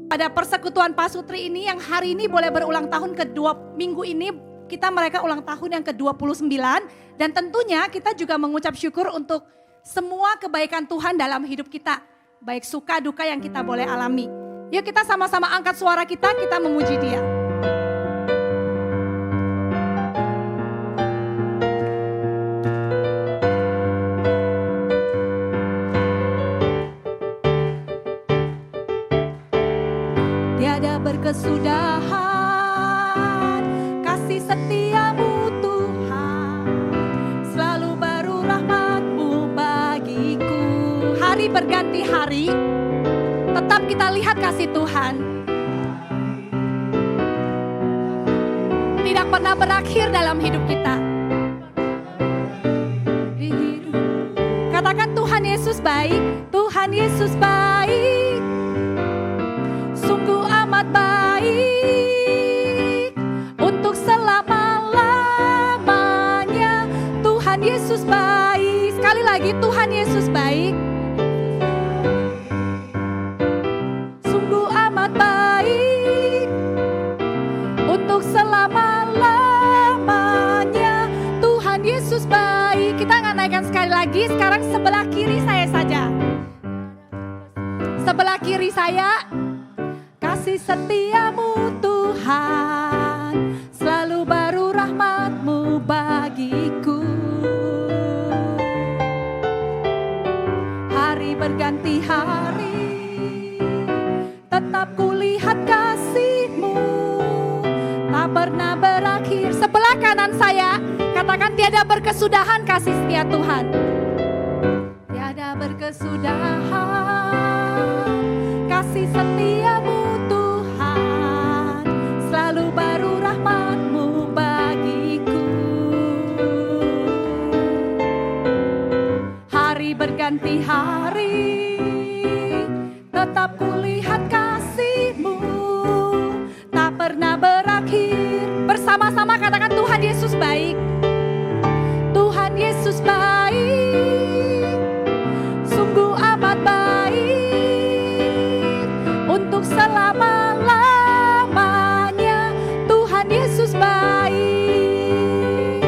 Pada persekutuan Pasutri ini yang hari ini boleh berulang tahun kedua, minggu ini mereka ulang tahun yang ke-29. Dan tentunya kita juga mengucap syukur untuk semua kebaikan Tuhan dalam hidup kita. Baik suka duka yang kita boleh alami. Yuk kita sama-sama angkat suara kita memuji Dia. Berkesudahan kasih setiamu Tuhan, selalu baru rahmat-Mu bagiku. Hari berganti hari, tetap kita lihat kasih Tuhan. Tidak pernah berakhir dalam hidup kita. Katakan Tuhan Yesus baik, Tuhan Yesus baik. Sungguh amat baik, untuk selama-lamanya Tuhan Yesus baik. Sekali lagi Tuhan Yesus baik. Sungguh amat baik, untuk selama-lamanya Tuhan Yesus baik. Kita akan naikkan sekali lagi, sekarang sebelah kiri saya saja. Sebelah kiri saya. Kasih setiamu Tuhan, selalu baru rahmat-Mu bagiku. Hari berganti hari, tetap kulihat kasih-Mu, tak pernah berakhir. Sebelah kanan saya, katakan tiada berkesudahan kasih setia Tuhan. Tiada berkesudahan kasih setiamu Tuhan, selalu baru rahmat-Mu bagiku. Hari berganti hari, tetap kulihat kasih-Mu, tak pernah berakhir. Bersama-sama katakan Tuhan Yesus baik. Tuhan Yesus baik, sungguh amat baik, untuk selama-lamanya Tuhan Yesus baik.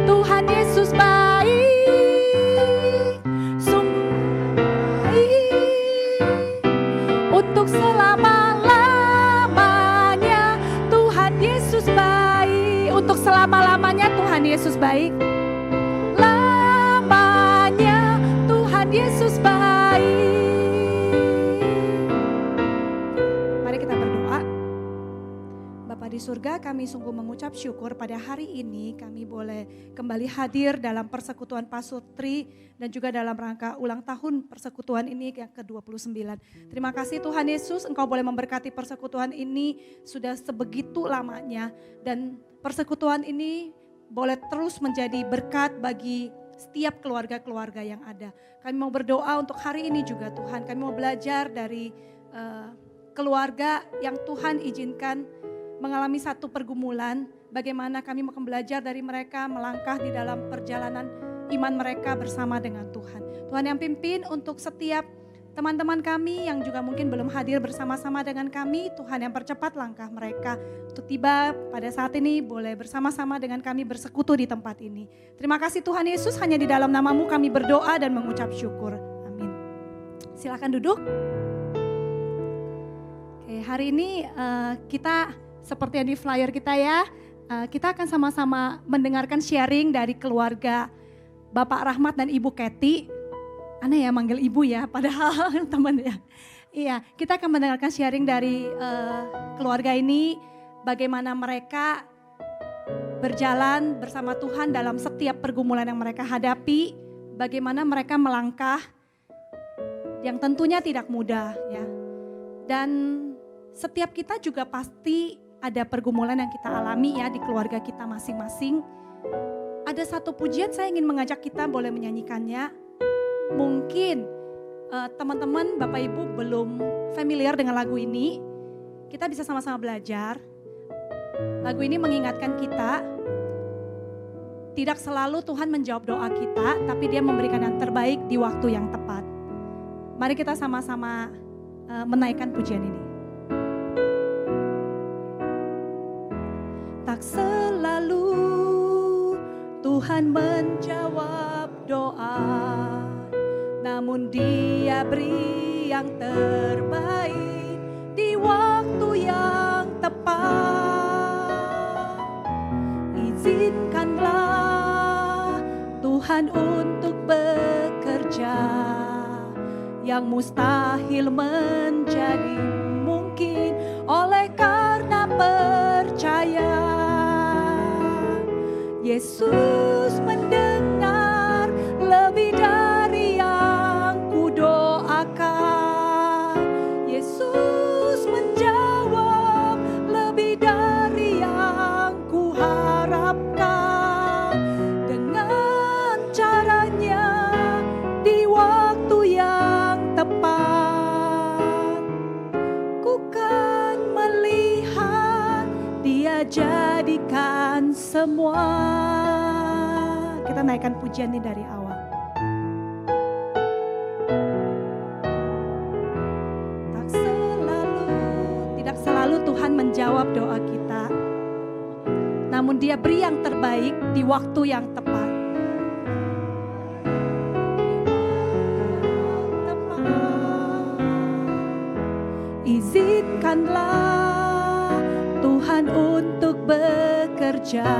Tuhan Yesus baik, sungguh baik, untuk selama-lamanya Tuhan Yesus baik. Untuk selama-lamanya Tuhan Yesus baik. Lamanya Tuhan Yesus baik. Bapa di surga, kami sungguh mengucap syukur pada hari ini kami boleh kembali hadir dalam persekutuan Pasutri dan juga dalam rangka ulang tahun persekutuan ini yang ke-29. Terima kasih Tuhan Yesus, Engkau boleh memberkati persekutuan ini sudah sebegitu lamanya, dan persekutuan ini boleh terus menjadi berkat bagi setiap keluarga-keluarga yang ada. Kami mau berdoa untuk hari ini juga Tuhan, kami mau belajar dari keluarga yang Tuhan izinkan mengalami satu pergumulan, bagaimana kami mau belajar dari mereka melangkah di dalam perjalanan iman mereka bersama dengan Tuhan. Tuhan yang pimpin untuk setiap teman-teman kami yang juga mungkin belum hadir bersama-sama dengan kami, Tuhan yang percepat langkah mereka untuk tiba pada saat ini boleh bersama-sama dengan kami bersekutu di tempat ini. Terima kasih Tuhan Yesus, hanya di dalam nama-Mu kami berdoa dan mengucap syukur. Amin. Silakan duduk. Oke, hari ini kita seperti yang di flyer kita ya, kita akan sama-sama mendengarkan sharing dari keluarga Bapak Rahmat dan Ibu Kety. Aneh ya manggil ibu ya, padahal teman ya. Iya, kita akan mendengarkan sharing dari keluarga ini, bagaimana mereka berjalan bersama Tuhan dalam setiap pergumulan yang mereka hadapi, bagaimana mereka melangkah yang tentunya tidak mudah ya. Dan setiap kita juga pasti ada pergumulan yang kita alami ya di keluarga kita masing-masing. Ada satu pujian saya ingin mengajak kita boleh menyanyikannya. Mungkin teman-teman Bapak Ibu belum familiar dengan lagu ini. Kita bisa sama-sama belajar. Lagu ini mengingatkan kita, tidak selalu Tuhan menjawab doa kita, tapi Dia memberikan yang terbaik di waktu yang tepat. Mari kita sama-sama menaikkan pujian ini. Tuhan menjawab doa, namun Dia beri yang terbaik di waktu yang tepat. Izinkanlah Tuhan untuk bekerja, yang mustahil menjadi mungkin oleh karena percaya. Yesus mendengar lebih dari yang kudoakan. Yesus menjawab lebih dari yang kuharapkan. Dengan caranya di waktu yang tepat, ku kan melihat Dia jadikan semua. Kita naikkan pujian ini dari awal. Tidak selalu Tuhan menjawab doa kita, namun Dia beri yang terbaik di waktu yang tepat. Izinkanlah Tuhan untuk bekerja,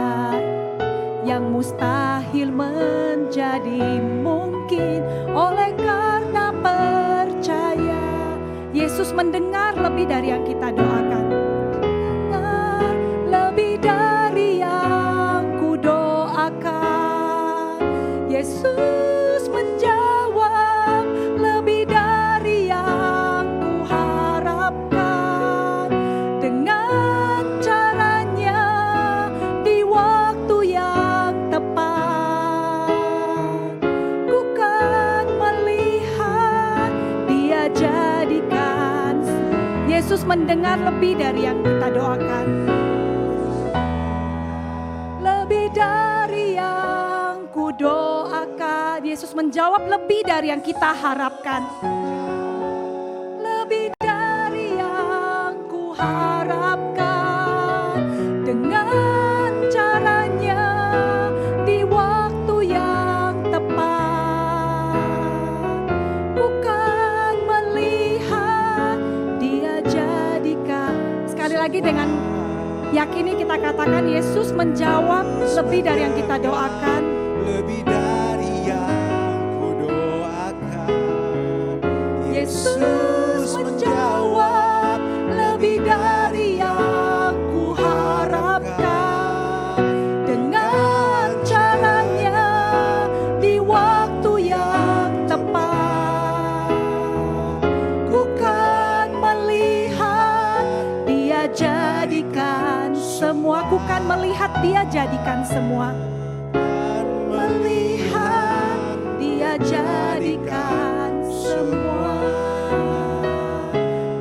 yang mustahil menjadi mungkin oleh karena percaya. Yesus mendengar lebih dari yang kita doakan. Dengar lebih dari yang kudoakan. Yesus menjawab lebih dari yang kuharapkan. Dengan caranya di waktu yang tepat, ku kan melihat Dia jadikan. Yesus mendengar lebih dari yang kita doakan. Lebih dari yang kudoakan. Yesus menjawab lebih dari yang kita harapkan. Lebih dari yang kuharapkan. Dengan caranya di waktu yang tepat, ku kan melihat Dia jadikan. Sekali lagi dengan yakini kita katakan, Yesus menjawab lebih dari yang kita doakan. Lebih dari yang kudoakan. Yesus menjawab lebih dari yang kuharapkan. Dengan caranya di waktu yang tepat, ku kan melihat Dia jadikan semua. Ku kan melihat Dia jadikan semua. Melihat Dia jadikan semua.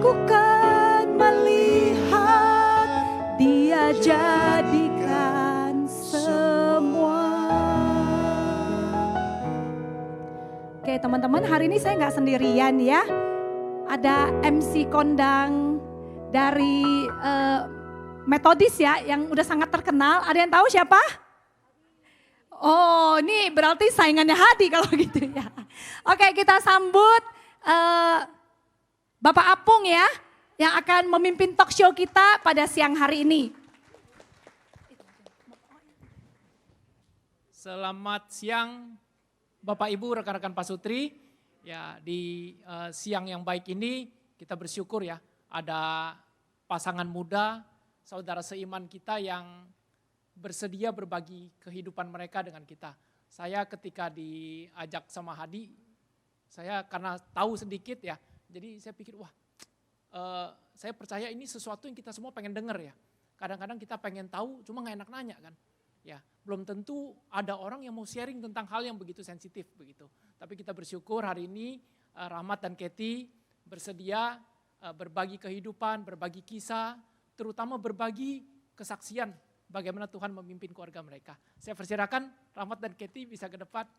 Ku kan melihat Dia jadikan semua. Oke teman-teman, hari ini saya nggak sendirian ya. Ada MC kondang dari Metodis ya, yang udah sangat terkenal. Ada yang tahu siapa? Oh, ini berarti saingannya Hadi kalau gitu ya. Oke, kita sambut Bapak Apung ya, yang akan memimpin talk show kita pada siang hari ini. Selamat siang Bapak Ibu, rekan-rekan Pasutri. Ya, di siang yang baik ini kita bersyukur ya, ada pasangan muda, saudara seiman kita yang bersedia berbagi kehidupan mereka dengan kita. Saya ketika diajak sama Hadi, saya karena tahu sedikit ya, jadi saya pikir wah, saya percaya ini sesuatu yang kita semua pengen dengar ya. Kadang-kadang kita pengen tahu, cuma gak enak nanya kan. Ya, belum tentu ada orang yang mau sharing tentang hal yang begitu sensitif begitu. Tapi kita bersyukur hari ini Rahmat dan Kathy bersedia berbagi kehidupan, berbagi kisah, terutama berbagi kesaksian bagaimana Tuhan memimpin keluarga mereka. Saya persilakan Rahmat dan Kathy bisa ke depan.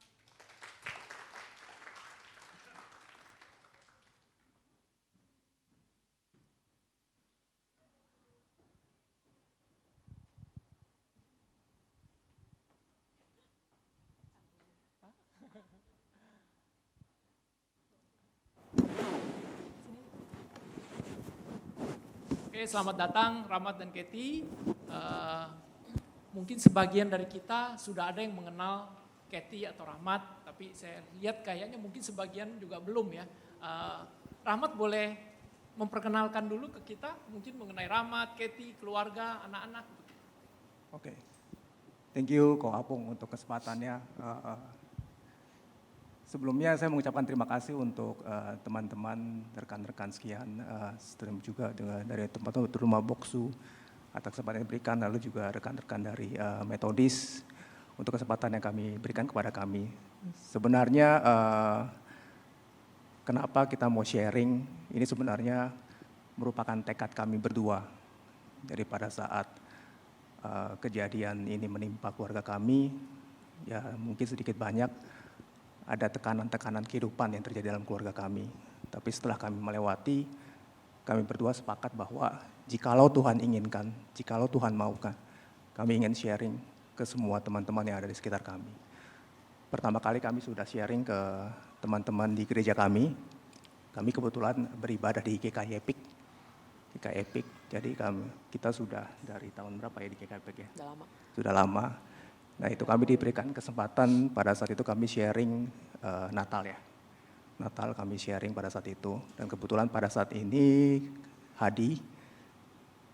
Oke, selamat datang Rahmat dan Keti. Mungkin sebagian dari kita sudah ada yang mengenal Keti atau Rahmat, tapi saya lihat kayaknya mungkin sebagian juga belum ya. Rahmat boleh memperkenalkan dulu ke kita, mungkin mengenai Rahmat, Keti, keluarga, anak-anak. Oke. Thank you Ko Apung untuk kesempatannya. Sebelumnya saya mengucapkan terima kasih untuk teman-teman, rekan-rekan sekian, stream juga dari tempat rumah Boksu atas kesempatan yang diberikan, lalu juga rekan-rekan dari Metodis untuk kesempatan yang kami berikan kepada kami. Sebenarnya kenapa kita mau sharing, ini sebenarnya merupakan tekad kami berdua. Jadi pada saat kejadian ini menimpa keluarga kami, ya mungkin sedikit banyak ada tekanan-tekanan kehidupan yang terjadi dalam keluarga kami. Tapi setelah kami melewati, kami berdua sepakat bahwa jikalau Tuhan inginkan, jikalau Tuhan maukan, kami ingin sharing ke semua teman-teman yang ada di sekitar kami. Pertama kali kami sudah sharing ke teman-teman di gereja kami. Kami kebetulan beribadah di GKI Epic. GKI Epic, jadi kita sudah dari tahun berapa ya di GKI Epic ya? Sudah lama. Sudah lama. Nah itu kami diberikan kesempatan pada saat itu kami sharing Natal ya. Natal kami sharing pada saat itu. Dan kebetulan pada saat ini Hadi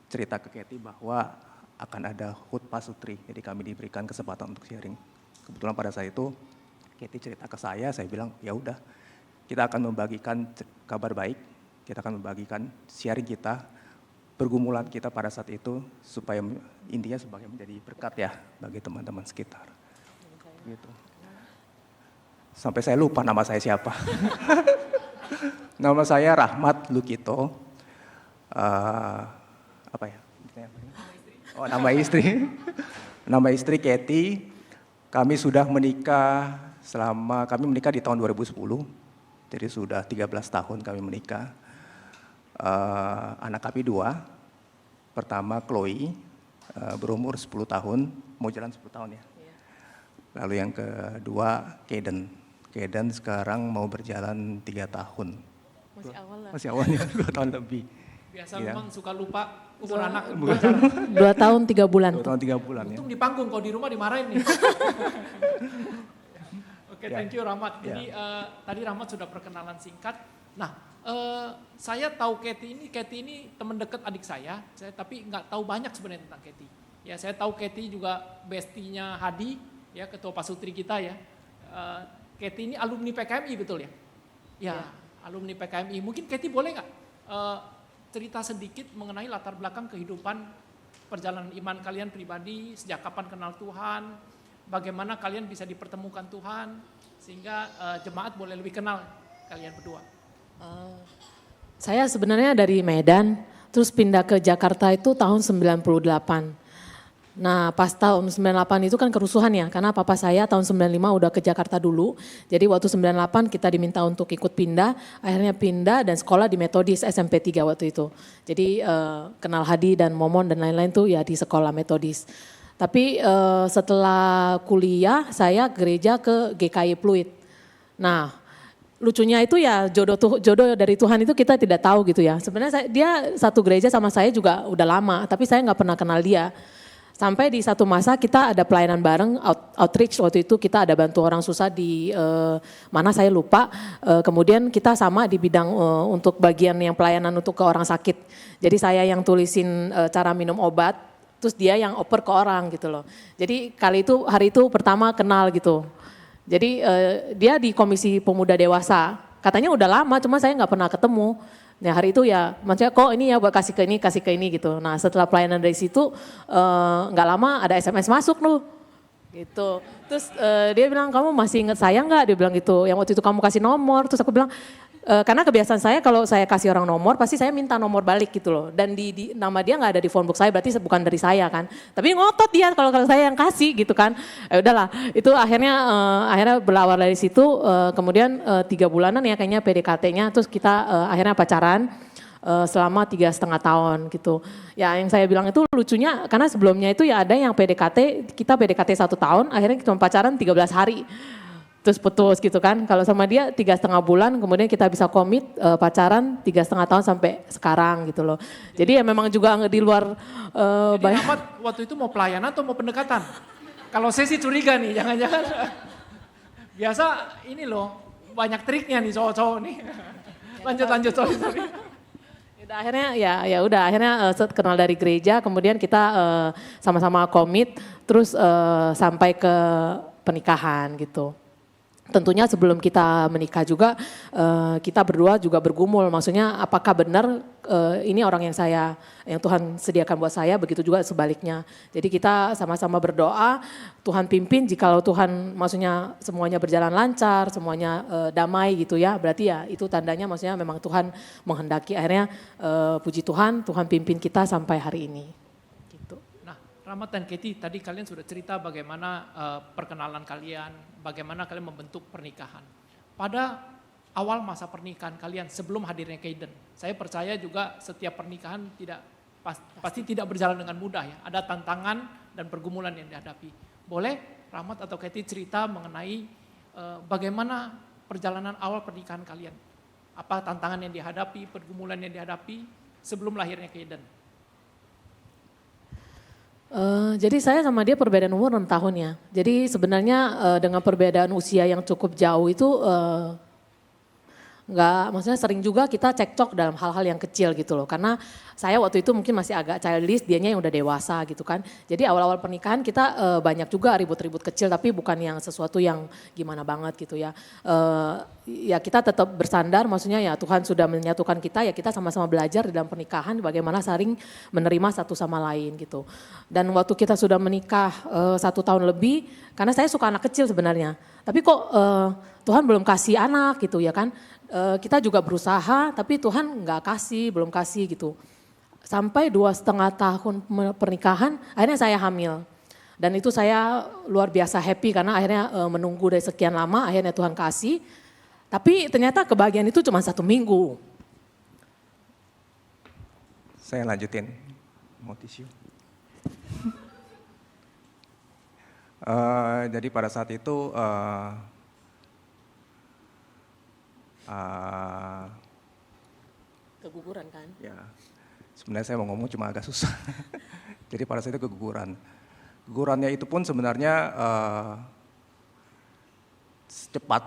cerita ke Keti bahwa akan ada HUT Pasutri. Jadi kami diberikan kesempatan untuk sharing. Kebetulan pada saat itu Keti cerita ke saya bilang ya udah kita akan membagikan kabar baik. Kita akan membagikan sharing kita, pergumulan kita pada saat itu supaya intinya sebagai menjadi berkat ya bagi teman-teman sekitar. Gitu. Sampai saya lupa nama saya siapa. Nama saya Rahmat Lukito. Apa ya? Oh, nama istri. Nama istri Keti. Kami sudah menikah kami menikah di tahun 2010. Jadi sudah 13 tahun kami menikah. Anak kami 2. Pertama Chloe, berumur 10 tahun, mau jalan 10 tahun ya. Lalu yang kedua Kaden. Kaden sekarang mau berjalan 3 tahun. Masih awal lah. Masih awalnya 2 tahun lebih. Biasa Iya. memang suka lupa umur anak. 2 tahun 3 bulan. 2 tahun 3 bulan ya. Untung di panggung, kalau di rumah dimarahin nih. Oke, Ya. thank you Rahmat. Jadi tadi Rahmat sudah perkenalan singkat. Nah, saya tahu Keti ini teman dekat adik saya, tapi nggak tahu banyak sebenarnya tentang Keti. Ya, saya tahu Keti juga bestinya Hadi, ya ketua pasutri kita ya. Keti ini alumni PKMI betul ya? Ya, alumni PKMI. Mungkin Keti boleh nggak cerita sedikit mengenai latar belakang kehidupan perjalanan iman kalian pribadi, sejak kapan kenal Tuhan, bagaimana kalian bisa dipertemukan Tuhan, sehingga jemaat boleh lebih kenal kalian berdua. Saya sebenarnya dari Medan, terus pindah ke Jakarta itu tahun 98. Nah pas tahun 98 itu kan kerusuhan ya, karena papa saya tahun 95 udah ke Jakarta dulu. Jadi waktu 98 kita diminta untuk ikut pindah, akhirnya pindah dan sekolah di Metodis SMP 3 waktu itu. Jadi kenal Hadi dan Momon dan lain-lain tuh ya di sekolah Metodis. Tapi setelah kuliah saya gereja ke GKI Pluit. Nah lucunya itu ya jodoh dari Tuhan itu kita tidak tahu gitu ya. Sebenarnya dia satu gereja sama saya juga udah lama, tapi saya nggak pernah kenal dia. Sampai di satu masa kita ada pelayanan bareng, outreach waktu itu kita ada bantu orang susah di mana saya lupa. Kemudian kita sama di bidang untuk bagian yang pelayanan untuk ke orang sakit. Jadi saya yang tulisin cara minum obat, terus dia yang oper ke orang gitu loh. Jadi hari itu pertama kenal gitu. Jadi dia di Komisi Pemuda Dewasa, katanya udah lama cuma saya nggak pernah ketemu. Nah hari itu ya maksudnya kok ini ya buat kasih ke ini gitu. Nah setelah pelayanan dari situ nggak lama ada SMS masuk loh gitu. Terus dia bilang kamu masih ingat saya nggak? Dia bilang gitu, yang waktu itu kamu kasih nomor. Terus aku bilang karena kebiasaan saya kalau saya kasih orang nomor pasti saya minta nomor balik gitu loh. Dan di nama dia nggak ada di phonebook saya, berarti bukan dari saya kan. Tapi ngotot dia kalau saya yang kasih gitu kan. Ya udahlah, itu akhirnya berawal dari situ. Kemudian 3 bulanan ya kayaknya PDKT-nya, terus kita akhirnya pacaran selama 3,5 tahun gitu. Ya yang saya bilang itu lucunya karena sebelumnya itu ya ada yang kita PDKT 1 tahun, akhirnya kita pacaran 13 hari. terus putus gitu kan. Kalau sama dia 3,5 bulan, kemudian kita bisa komit pacaran 3,5 tahun sampai sekarang gitu loh. Jadi ya memang juga di luar Jadi Rahmat waktu itu mau pelayanan atau mau pendekatan? Kalau saya sih curiga nih, jangan-jangan biasa ini loh, banyak triknya nih cowok-cowok nih. Lanjut, sorry. Udah, akhirnya ya udah akhirnya kenal dari gereja, kemudian kita sama-sama komit, terus sampai ke pernikahan gitu. Tentunya sebelum kita menikah juga kita berdua juga bergumul, maksudnya apakah benar ini orang yang Tuhan sediakan buat saya, begitu juga sebaliknya. Jadi kita sama-sama berdoa, Tuhan pimpin, jikalau Tuhan maksudnya semuanya berjalan lancar, semuanya damai gitu ya, berarti ya itu tandanya maksudnya memang Tuhan menghendaki. Akhirnya puji Tuhan pimpin kita sampai hari ini. Gitu. Nah, Rahmat dan Katie, tadi kalian sudah cerita bagaimana perkenalan kalian, bagaimana kalian membentuk pernikahan. Pada awal masa pernikahan kalian sebelum hadirnya Kaiden, saya percaya juga setiap pernikahan pasti tidak berjalan dengan mudah ya. Ada tantangan dan pergumulan yang dihadapi. Boleh Rahmat atau Katie cerita mengenai bagaimana perjalanan awal pernikahan kalian? Apa tantangan yang dihadapi, pergumulan yang dihadapi sebelum lahirnya Kaiden? Jadi saya sama dia perbedaan umur 6 tahun ya. Jadi sebenarnya dengan perbedaan usia yang cukup jauh itu maksudnya sering juga kita cekcok dalam hal-hal yang kecil gitu loh. Karena saya waktu itu mungkin masih agak childish, dianya yang udah dewasa gitu kan. Jadi awal-awal pernikahan kita banyak juga ribut-ribut kecil, tapi bukan yang sesuatu yang gimana banget gitu ya. Ya kita tetap bersandar, maksudnya ya Tuhan sudah menyatukan kita, ya kita sama-sama belajar di dalam pernikahan bagaimana saling menerima satu sama lain gitu. Dan waktu kita sudah menikah 1 tahun lebih, karena saya suka anak kecil sebenarnya. Tapi kok Tuhan belum kasih anak gitu ya kan. Kita juga berusaha tapi Tuhan belum kasih gitu. Sampai 2,5 tahun pernikahan akhirnya saya hamil. Dan itu saya luar biasa happy karena akhirnya menunggu dari sekian lama akhirnya Tuhan kasih. Tapi ternyata kebahagiaan itu cuma 1 minggu. Saya lanjutin, mau tisu. Jadi pada saat itu Keguguran kan? ya, sebenarnya saya mau ngomong cuma agak susah. Jadi pada saat itu keguguran. Kegugurannya itu pun sebenarnya cepat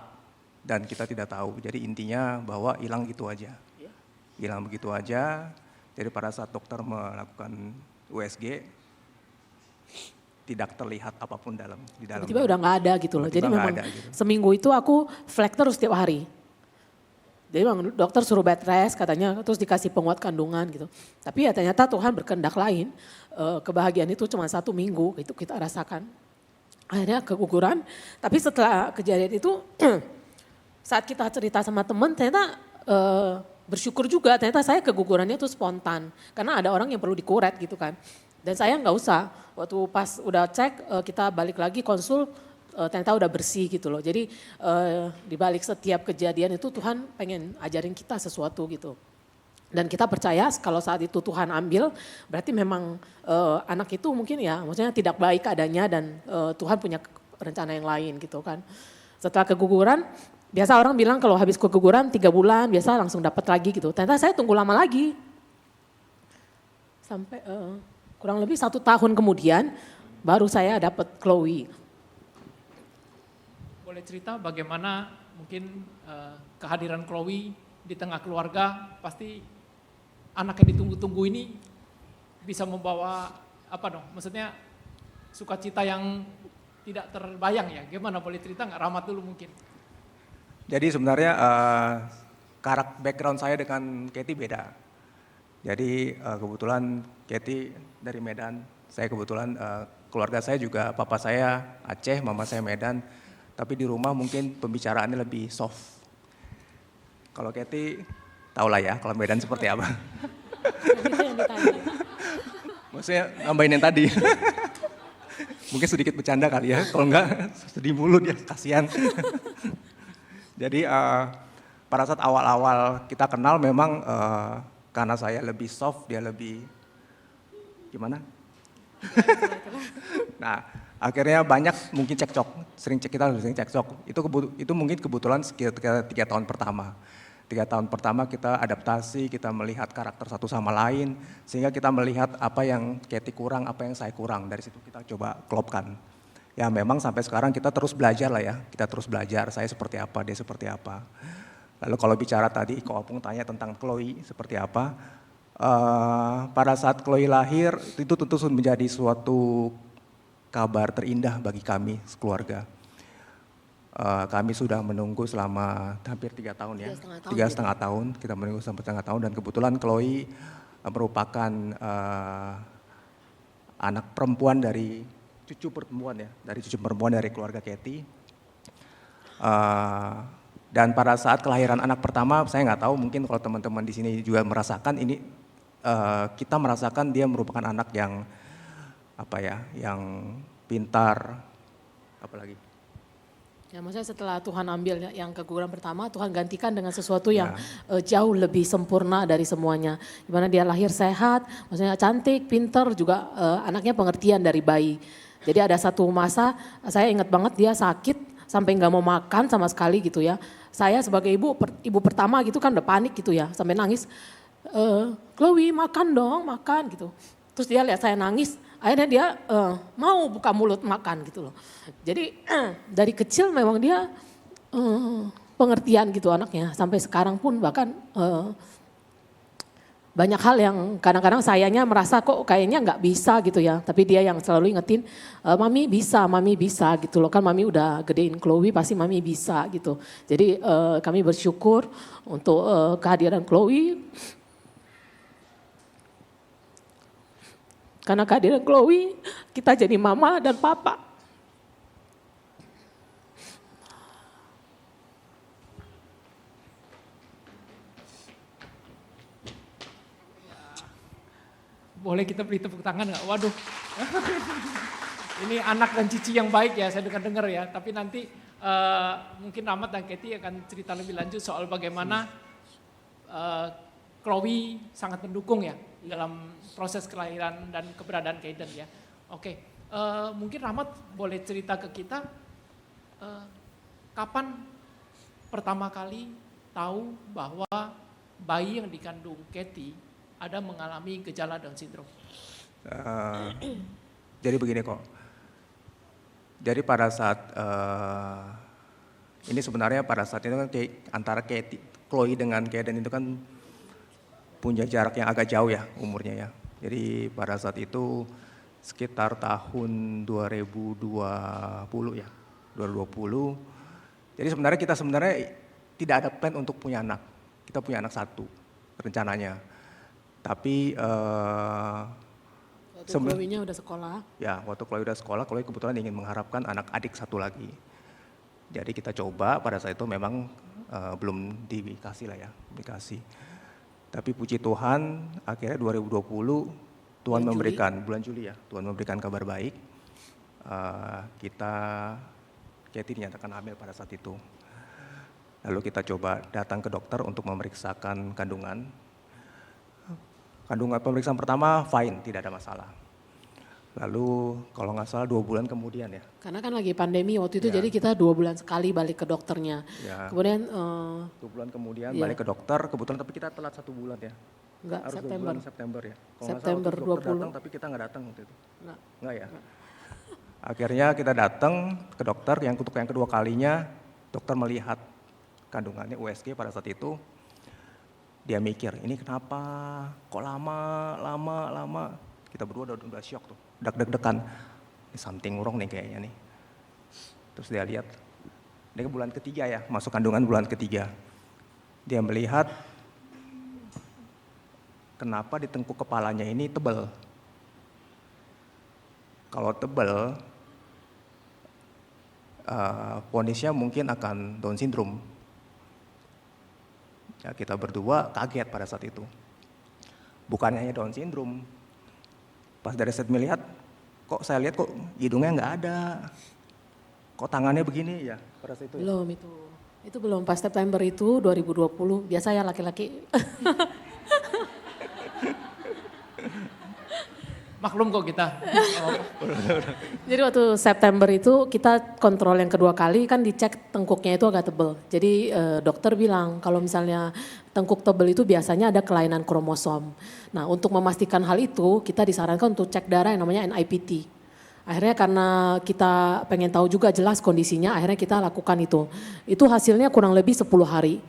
dan kita tidak tahu. Jadi intinya bahwa hilang gitu aja. Hilang begitu aja. Jadi pada saat dokter melakukan USG, tidak terlihat apapun di dalam. Tiba-tiba udah nggak ada gitu loh. Jadi memang gitu. seminggu itu aku flek terus tiap hari. Jadi memang dokter suruh bed rest katanya, terus dikasih penguat kandungan gitu. Tapi ya ternyata Tuhan berkehendak lain. Kebahagiaan itu cuma 1 minggu, itu kita rasakan. Akhirnya keguguran, tapi setelah kejadian itu saat kita cerita sama teman ternyata bersyukur juga, ternyata saya kegugurannya itu spontan. Karena ada orang yang perlu dikuret gitu kan. Dan saya nggak usah, waktu pas udah cek kita balik lagi konsul, ternyata udah bersih gitu loh. Jadi di balik setiap kejadian itu Tuhan pengen ajarin kita sesuatu gitu. Dan kita percaya kalau saat itu Tuhan ambil, berarti memang anak itu mungkin ya maksudnya tidak baik adanya dan Tuhan punya rencana yang lain gitu kan. Setelah keguguran, biasa orang bilang kalau habis keguguran 3 bulan biasa langsung dapat lagi gitu. Ternyata saya tunggu lama lagi. Sampai kurang lebih 1 tahun kemudian baru saya dapat Chloe. Boleh cerita bagaimana mungkin kehadiran Chloe di tengah keluarga, pasti anak yang ditunggu-tunggu ini bisa membawa apa dong, maksudnya sukacita yang tidak terbayang ya. Gimana, boleh cerita nggak? Rahmat dulu mungkin. Jadi sebenarnya background saya dengan Katie beda. Jadi kebetulan Katie dari Medan, saya kebetulan keluarga saya juga, papa saya Aceh, mama saya Medan. Tapi di rumah mungkin pembicaraannya lebih soft. Kalau Katie, tau lah ya kalau Medan seperti apa. Maksudnya nambahin yang tadi. Mungkin sedikit bercanda kali ya, kalau enggak sedih mulu dia, kasihan. Jadi pada saat awal-awal kita kenal memang karena saya lebih soft, dia lebih gimana? Nah, Akhirnya banyak mungkin cekcok, kita sering cekcok. Itu mungkin kebetulan sekitar 3 tahun pertama. 3 tahun pertama kita adaptasi, kita melihat karakter satu sama lain, sehingga kita melihat apa yang Katie kurang, apa yang saya kurang. Dari situ kita coba klopkan. Ya memang sampai sekarang kita terus belajar lah ya, kita terus belajar, saya seperti apa, dia seperti apa. Lalu kalau bicara tadi, Ko Opung tanya tentang Chloe seperti apa. Pada saat Chloe lahir, itu tentu menjadi suatu kabar terindah bagi kami sekeluarga. Kami sudah menunggu selama hampir 3 tahun ya, 3,5 tahun, kita menunggu sampai 3,5 tahun, dan kebetulan Chloe merupakan anak perempuan dari cucu perempuan dari keluarga Katie. Dan pada saat kelahiran anak pertama, saya nggak tahu, mungkin kalau teman-teman di sini juga merasakan ini, kita merasakan dia merupakan anak yang yang pintar, apalagi. Ya, maksudnya setelah Tuhan ambil yang keguguran pertama, Tuhan gantikan dengan sesuatu yang jauh lebih sempurna dari semuanya. Dimana dia lahir sehat, maksudnya cantik, pintar, juga anaknya pengertian dari bayi. Jadi ada satu masa, saya ingat banget dia sakit sampai nggak mau makan sama sekali gitu ya. Saya sebagai ibu pertama gitu kan udah panik gitu ya, sampai nangis. Chloe makan dong, makan gitu. Terus dia lihat saya nangis, akhirnya dia mau buka mulut makan gitu loh. Jadi dari kecil memang dia pengertian gitu anaknya. Sampai sekarang pun bahkan banyak hal yang kadang-kadang sayanya merasa kok kayaknya nggak bisa gitu ya. Tapi dia yang selalu ingetin, mami bisa gitu loh. Kan mami udah gedein Chloe, pasti mami bisa gitu. Jadi kami bersyukur untuk kehadiran Chloe. Karena kehadiran Chloe, kita jadi mama dan papa. Boleh kita beri tepuk tangan nggak? Waduh. Ini anak dan cici yang baik ya, saya dengar ya. Tapi nanti mungkin Rahmat dan Katie akan cerita lebih lanjut soal bagaimana Chloe sangat mendukung ya dalam proses kelahiran dan keberadaan Kaiden ya. Oke, mungkin Rahmat boleh cerita ke kita kapan pertama kali tahu bahwa bayi yang dikandung Katie ada mengalami gejala Down syndrome. Jadi begini kok. Jadi pada saat ini sebenarnya pada saat itu kan antara Chloe dengan Kaiden itu kan punya jarak yang agak jauh ya umurnya ya. Jadi pada saat itu sekitar tahun 2020 ya, 2020. Jadi sebenarnya kita tidak ada plan untuk punya anak. Kita punya anak satu rencananya. Tapi waktu Chloe-nya udah sekolah. Ya, waktu Chloe udah sekolah, Chloe kebetulan ingin mengharapkan anak adik satu lagi. Jadi kita coba, pada saat itu memang belum dikasih lah ya, dikasih. Tapi puji Tuhan, akhirnya 2020 Tuhan memberikan, bulan Juli ya, Tuhan memberikan kabar baik. Katie dinyatakan hamil pada saat itu. Lalu kita coba datang ke dokter untuk memeriksakan kandungan. Kandungan pemeriksaan pertama fine, tidak ada masalah. Lalu kalau nggak salah 2 bulan kemudian ya. Karena kan lagi pandemi waktu itu, jadi kita 2 bulan sekali balik ke dokternya. Ya. Kemudian 2 bulan kemudian balik ke dokter, kebetulan tapi kita telat 1 bulan ya. Enggak, Harus September. 2 bulan September ya. Kalau September nggak salah waktu dokter 20. datang, tapi kita nggak datang waktu itu. Enggak ya. Akhirnya kita datang ke dokter, yang untuk yang kedua kalinya dokter melihat kandungannya USG pada saat itu. Dia mikir, ini kenapa kok lama. Kita berdua udah syok tuh, deg-degan. Ini something wrong nih kayaknya nih. Terus dia lihat, dia bulan ketiga ya, masuk kandungan bulan ketiga. Dia melihat kenapa di tengkuk kepalanya ini tebal. Kalau tebal, vonisnya mungkin akan Down syndrome. Ya, kita berdua kaget pada saat itu. Bukan hanya Down syndrome. Pas dari set melihat, saya lihat kok hidungnya nggak ada. Kok tangannya begini ya pada saat itu. belum itu. Itu belum, pas September itu 2020, biasa ya laki-laki. Maklum kok kita. Oh, Jadi waktu September itu kita kontrol yang kedua kali kan dicek tengkuknya itu agak tebel. Jadi dokter bilang kalau misalnya tengkuk tebel itu biasanya ada kelainan kromosom. Nah untuk memastikan hal itu kita disarankan untuk cek darah yang namanya NIPT. Akhirnya karena kita pengen tahu juga jelas kondisinya akhirnya kita lakukan itu. Itu hasilnya kurang lebih 10 hari.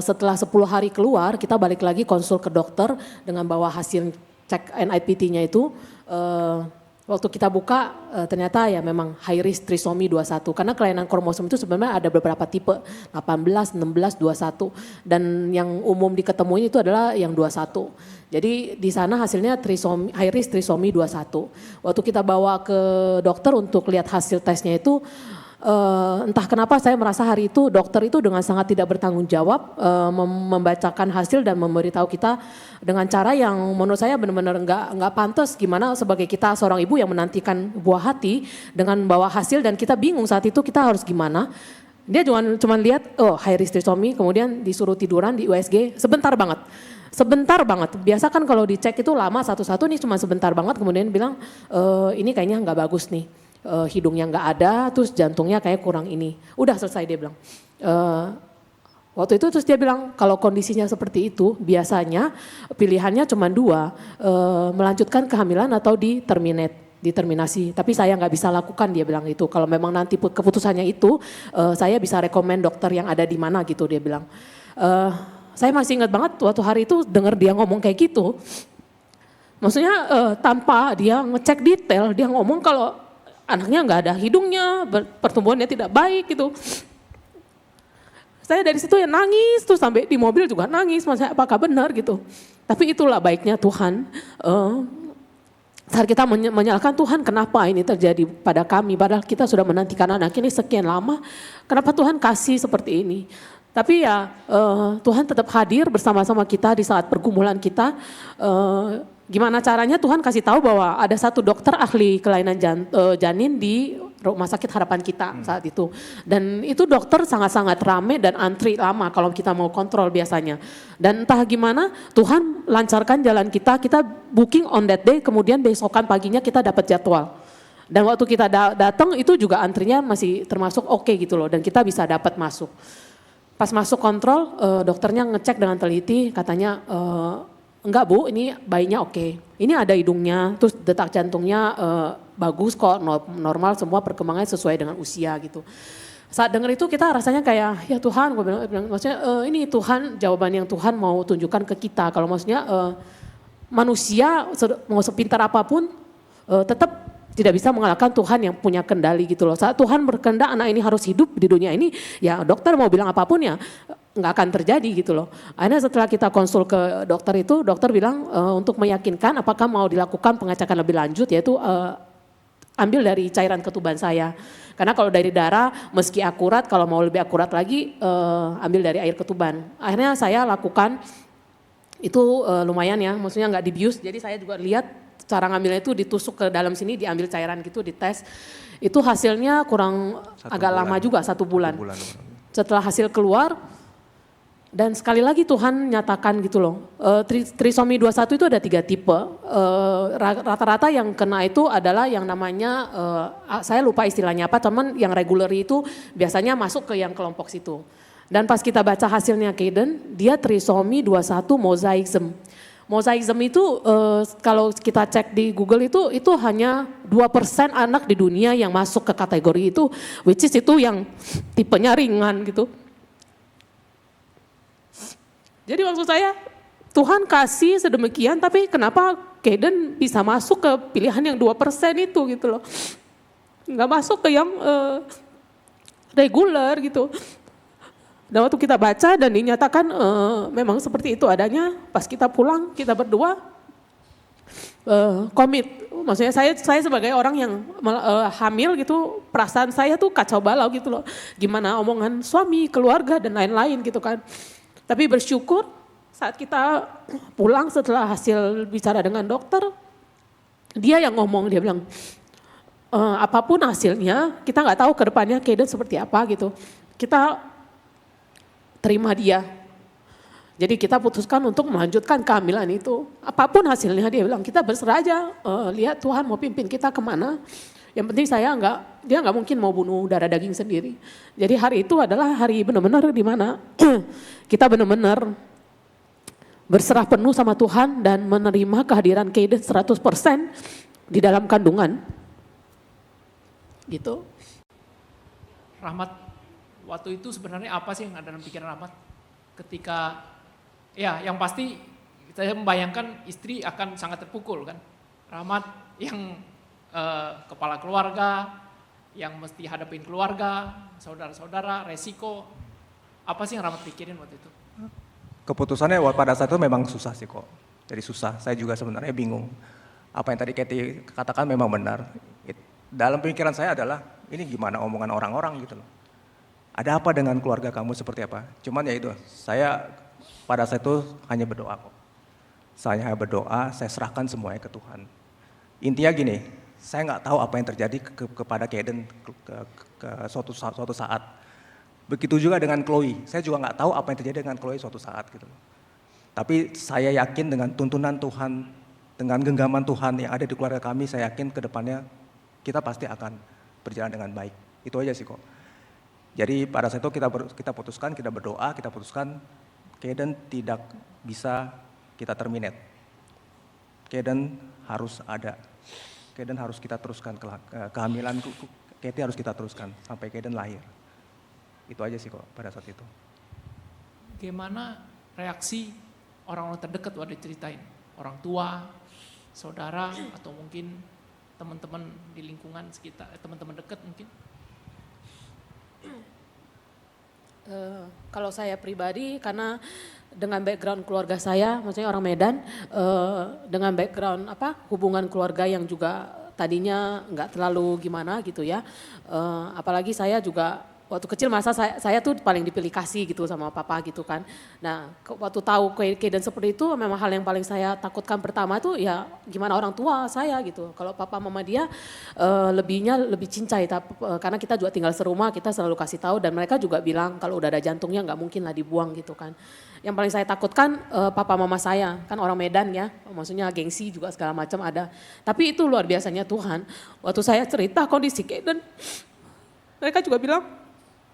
Setelah 10 hari keluar kita balik lagi konsul ke dokter dengan bawa hasil cek NIPT-nya itu. Waktu kita buka ternyata ya memang high risk trisomy 21 karena kelainan kromosom itu sebenarnya ada beberapa tipe 18, 16, 21 dan yang umum diketemuin itu adalah yang 21. Jadi di sana hasilnya trisomy, high risk trisomy 21. Waktu kita bawa ke dokter untuk lihat hasil tesnya itu entah kenapa saya merasa hari itu dokter itu dengan sangat tidak bertanggung jawab membacakan hasil dan memberitahu kita dengan cara yang menurut saya benar-benar nggak pantas gimana sebagai kita seorang ibu yang menantikan buah hati dengan bawa hasil dan kita bingung saat itu kita harus gimana. Dia cuma lihat high risk trisomy kemudian disuruh tiduran di USG sebentar banget. Sebentar banget, biasa kan kalau dicek itu lama satu-satu nih cuma sebentar banget kemudian bilang ini kayaknya nggak bagus nih. Hidungnya nggak ada, terus jantungnya kayak kurang ini. Udah selesai dia bilang. Waktu itu terus dia bilang kalau kondisinya seperti itu biasanya pilihannya cuma dua, melanjutkan kehamilan atau diterminasi. Tapi saya nggak bisa lakukan dia bilang itu. Kalau memang nanti keputusannya itu, saya bisa rekomen dokter yang ada di mana gitu dia bilang. Saya masih ingat banget waktu hari itu dengar dia ngomong kayak gitu. Maksudnya tanpa dia ngecek detail, dia ngomong kalau anaknya nggak ada hidungnya, pertumbuhannya tidak baik gitu. Saya dari situ ya nangis, tuh sampai di mobil juga nangis, maksudnya apakah benar gitu. Tapi itulah baiknya Tuhan. Saat kita menyalahkan Tuhan kenapa ini terjadi pada kami, padahal kita sudah menantikan anak ini sekian lama, kenapa Tuhan kasih seperti ini. Tapi ya Tuhan tetap hadir bersama-sama kita di saat pergumulan kita. Gimana caranya Tuhan kasih tahu bahwa ada satu dokter ahli kelainan janin di Rumah Sakit Harapan kita saat itu. Dan itu dokter sangat-sangat rame dan antri lama kalau kita mau kontrol biasanya. Dan entah gimana Tuhan lancarkan jalan kita booking on that day kemudian besokan paginya kita dapat jadwal. Dan waktu kita datang itu juga antrinya masih termasuk oke gitu loh dan kita bisa dapat masuk. Pas masuk kontrol dokternya ngecek dengan teliti katanya enggak Bu, ini bayinya oke. Ini ada hidungnya, terus detak jantungnya bagus kok, normal semua perkembangannya sesuai dengan usia gitu. Saat dengar itu kita rasanya kayak ya Tuhan, gue bilang maksudnya ini Tuhan jawaban yang Tuhan mau tunjukkan ke kita. Kalau maksudnya manusia mau sepintar apapun tetap tidak bisa mengalahkan Tuhan yang punya kendali gitu loh. Saat Tuhan berkehendak anak ini harus hidup di dunia ini, ya dokter mau bilang apapun ya nggak akan terjadi gitu loh. Akhirnya setelah kita konsul ke dokter itu, dokter bilang untuk meyakinkan apakah mau dilakukan pengecekan lebih lanjut yaitu ambil dari cairan ketuban saya. Karena kalau dari darah meski akurat, kalau mau lebih akurat lagi ambil dari air ketuban. Akhirnya saya lakukan itu lumayan ya, maksudnya nggak dibius. Jadi saya juga lihat cara ngambilnya itu ditusuk ke dalam sini, diambil cairan gitu, dites. Itu hasilnya kurang agak lama juga, 1 bulan. Setelah hasil keluar, dan sekali lagi Tuhan nyatakan gitu loh, trisomi 21 itu ada 3 tipe. Rata-rata yang kena itu adalah yang namanya, saya lupa istilahnya apa, teman yang regular itu biasanya masuk ke yang kelompok situ. Dan pas kita baca hasilnya Kaden, dia trisomi 21 mosaicism. Mosaicism itu kalau kita cek di Google itu hanya 2% anak di dunia yang masuk ke kategori itu, which is itu yang tipenya ringan gitu. Jadi maksud saya Tuhan kasih sedemikian tapi kenapa Kaden bisa masuk ke pilihan yang 2% itu gitu loh. Nggak masuk ke yang reguler gitu. Dan waktu kita baca dan dinyatakan memang seperti itu adanya, pas kita pulang kita berdua komit. Maksudnya saya sebagai orang yang hamil gitu, perasaan saya tuh kacau balau gitu loh. Gimana omongan suami, keluarga dan lain-lain gitu kan. Tapi bersyukur saat kita pulang setelah hasil bicara dengan dokter, dia yang ngomong, dia bilang apapun hasilnya kita nggak tahu ke depannya Kaden seperti apa gitu. Kita terima dia. Jadi kita putuskan untuk melanjutkan kehamilan itu. Apapun hasilnya dia bilang kita berserah aja, lihat Tuhan mau pimpin kita kemana. Yang penting dia nggak mungkin mau bunuh darah daging sendiri. Jadi hari itu adalah hari benar-benar di mana kita benar-benar berserah penuh sama Tuhan dan menerima kehadiran Kaden 100% di dalam kandungan. Gitu. Rahmat, waktu itu sebenarnya apa sih yang ada dalam pikiran Rahmat ketika, ya yang pasti saya membayangkan istri akan sangat terpukul kan. Rahmat yang kepala keluarga, yang mesti hadapin keluarga, saudara-saudara, resiko. Apa sih yang Rahmat pikirin waktu itu? Keputusannya pada saat itu memang susah sih kok. Jadi susah, saya juga sebenarnya bingung. Apa yang tadi Katie katakan memang benar. Dalam pemikiran saya adalah, ini gimana omongan orang-orang gitu loh. Ada apa dengan keluarga kamu seperti apa? Cuman ya itu, saya pada saat itu hanya berdoa kok. Saya hanya berdoa, saya serahkan semuanya ke Tuhan. Intinya gini, saya nggak tahu apa yang terjadi kepada Kaden ke suatu saat. Begitu juga dengan Chloe, saya juga nggak tahu apa yang terjadi dengan Chloe suatu saat gitu. Tapi saya yakin dengan tuntunan Tuhan, dengan genggaman Tuhan yang ada di keluarga kami, saya yakin ke depannya kita pasti akan berjalan dengan baik. Itu aja sih kok. Jadi pada saat itu kita putuskan, kita berdoa, kita putuskan Kaden tidak bisa kita terminate. Kaden harus ada. Kaden harus kita teruskan kehamilan Katie harus kita teruskan sampai Kaden lahir. Itu aja sih kok pada saat itu. Gimana reaksi orang-orang terdekat waktu diceritain? Orang tua, saudara, atau mungkin teman-teman di lingkungan sekitar, teman-teman dekat mungkin? Kalau saya pribadi, karena dengan background keluarga saya, maksudnya orang Medan, dengan background hubungan keluarga yang juga tadinya nggak terlalu gimana gitu ya, apalagi saya juga waktu kecil masa saya tuh paling dipilih kasih gitu sama papa gitu kan. Nah waktu tahu Kaden seperti itu memang hal yang paling saya takutkan pertama tuh ya gimana orang tua saya gitu. Kalau papa mama dia lebih cincai karena kita juga tinggal serumah, kita selalu kasih tahu dan mereka juga bilang kalau udah ada jantungnya nggak mungkin lah dibuang gitu kan. Yang paling saya takutkan papa mama saya, kan orang Medan ya, maksudnya gengsi juga segala macam ada. Tapi itu luar biasanya Tuhan, waktu saya cerita kondisi Kaden, mereka juga bilang,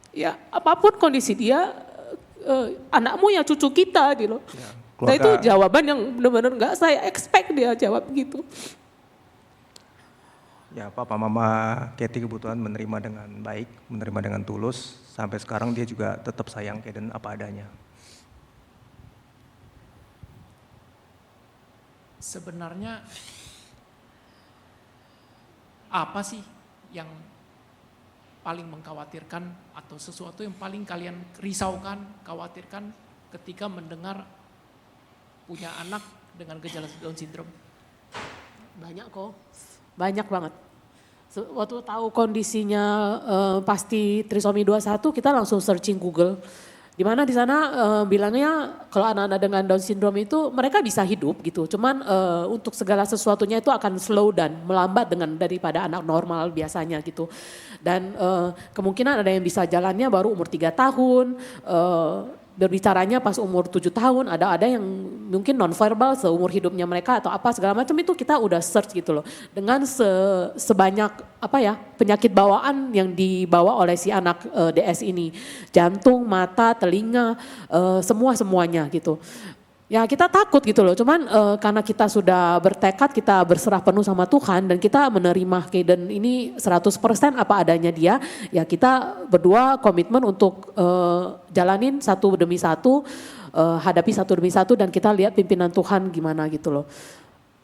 ya apapun kondisi dia, anakmu ya cucu kita gitu. Ya, nah itu jawaban yang benar-benar nggak saya expect dia jawab gitu. Ya papa mama Katie kebetulan menerima dengan baik, menerima dengan tulus. Sampai sekarang dia juga tetap sayang Kaden apa adanya. Sebenarnya apa sih yang paling mengkhawatirkan atau sesuatu yang paling kalian risaukan, khawatirkan ketika mendengar punya anak dengan gejala Down syndrome? Banyak kok, banyak banget. Waktu tahu kondisinya pasti trisomi 21 kita langsung searching Google. Di mana di sana bilangnya kalau anak-anak dengan Down syndrome itu mereka bisa hidup gitu. Cuman untuk segala sesuatunya itu akan slow dan melambat daripada anak normal biasanya gitu. Dan kemungkinan ada yang bisa jalannya baru umur 3 tahun, berbicaranya pas umur 7 tahun, ada yang mungkin non-verbal seumur hidupnya mereka atau apa segala macam itu kita udah search gitu loh. Dengan sebanyak penyakit bawaan yang dibawa oleh si anak DS ini. Jantung, mata, telinga, semuanya gitu. Ya kita takut gitu loh, cuman karena kita sudah bertekad, kita berserah penuh sama Tuhan dan kita menerima Kaden ini 100% apa adanya dia, ya kita berdua komitmen untuk jalanin satu demi satu, hadapi satu demi satu dan kita lihat pimpinan Tuhan gimana gitu loh.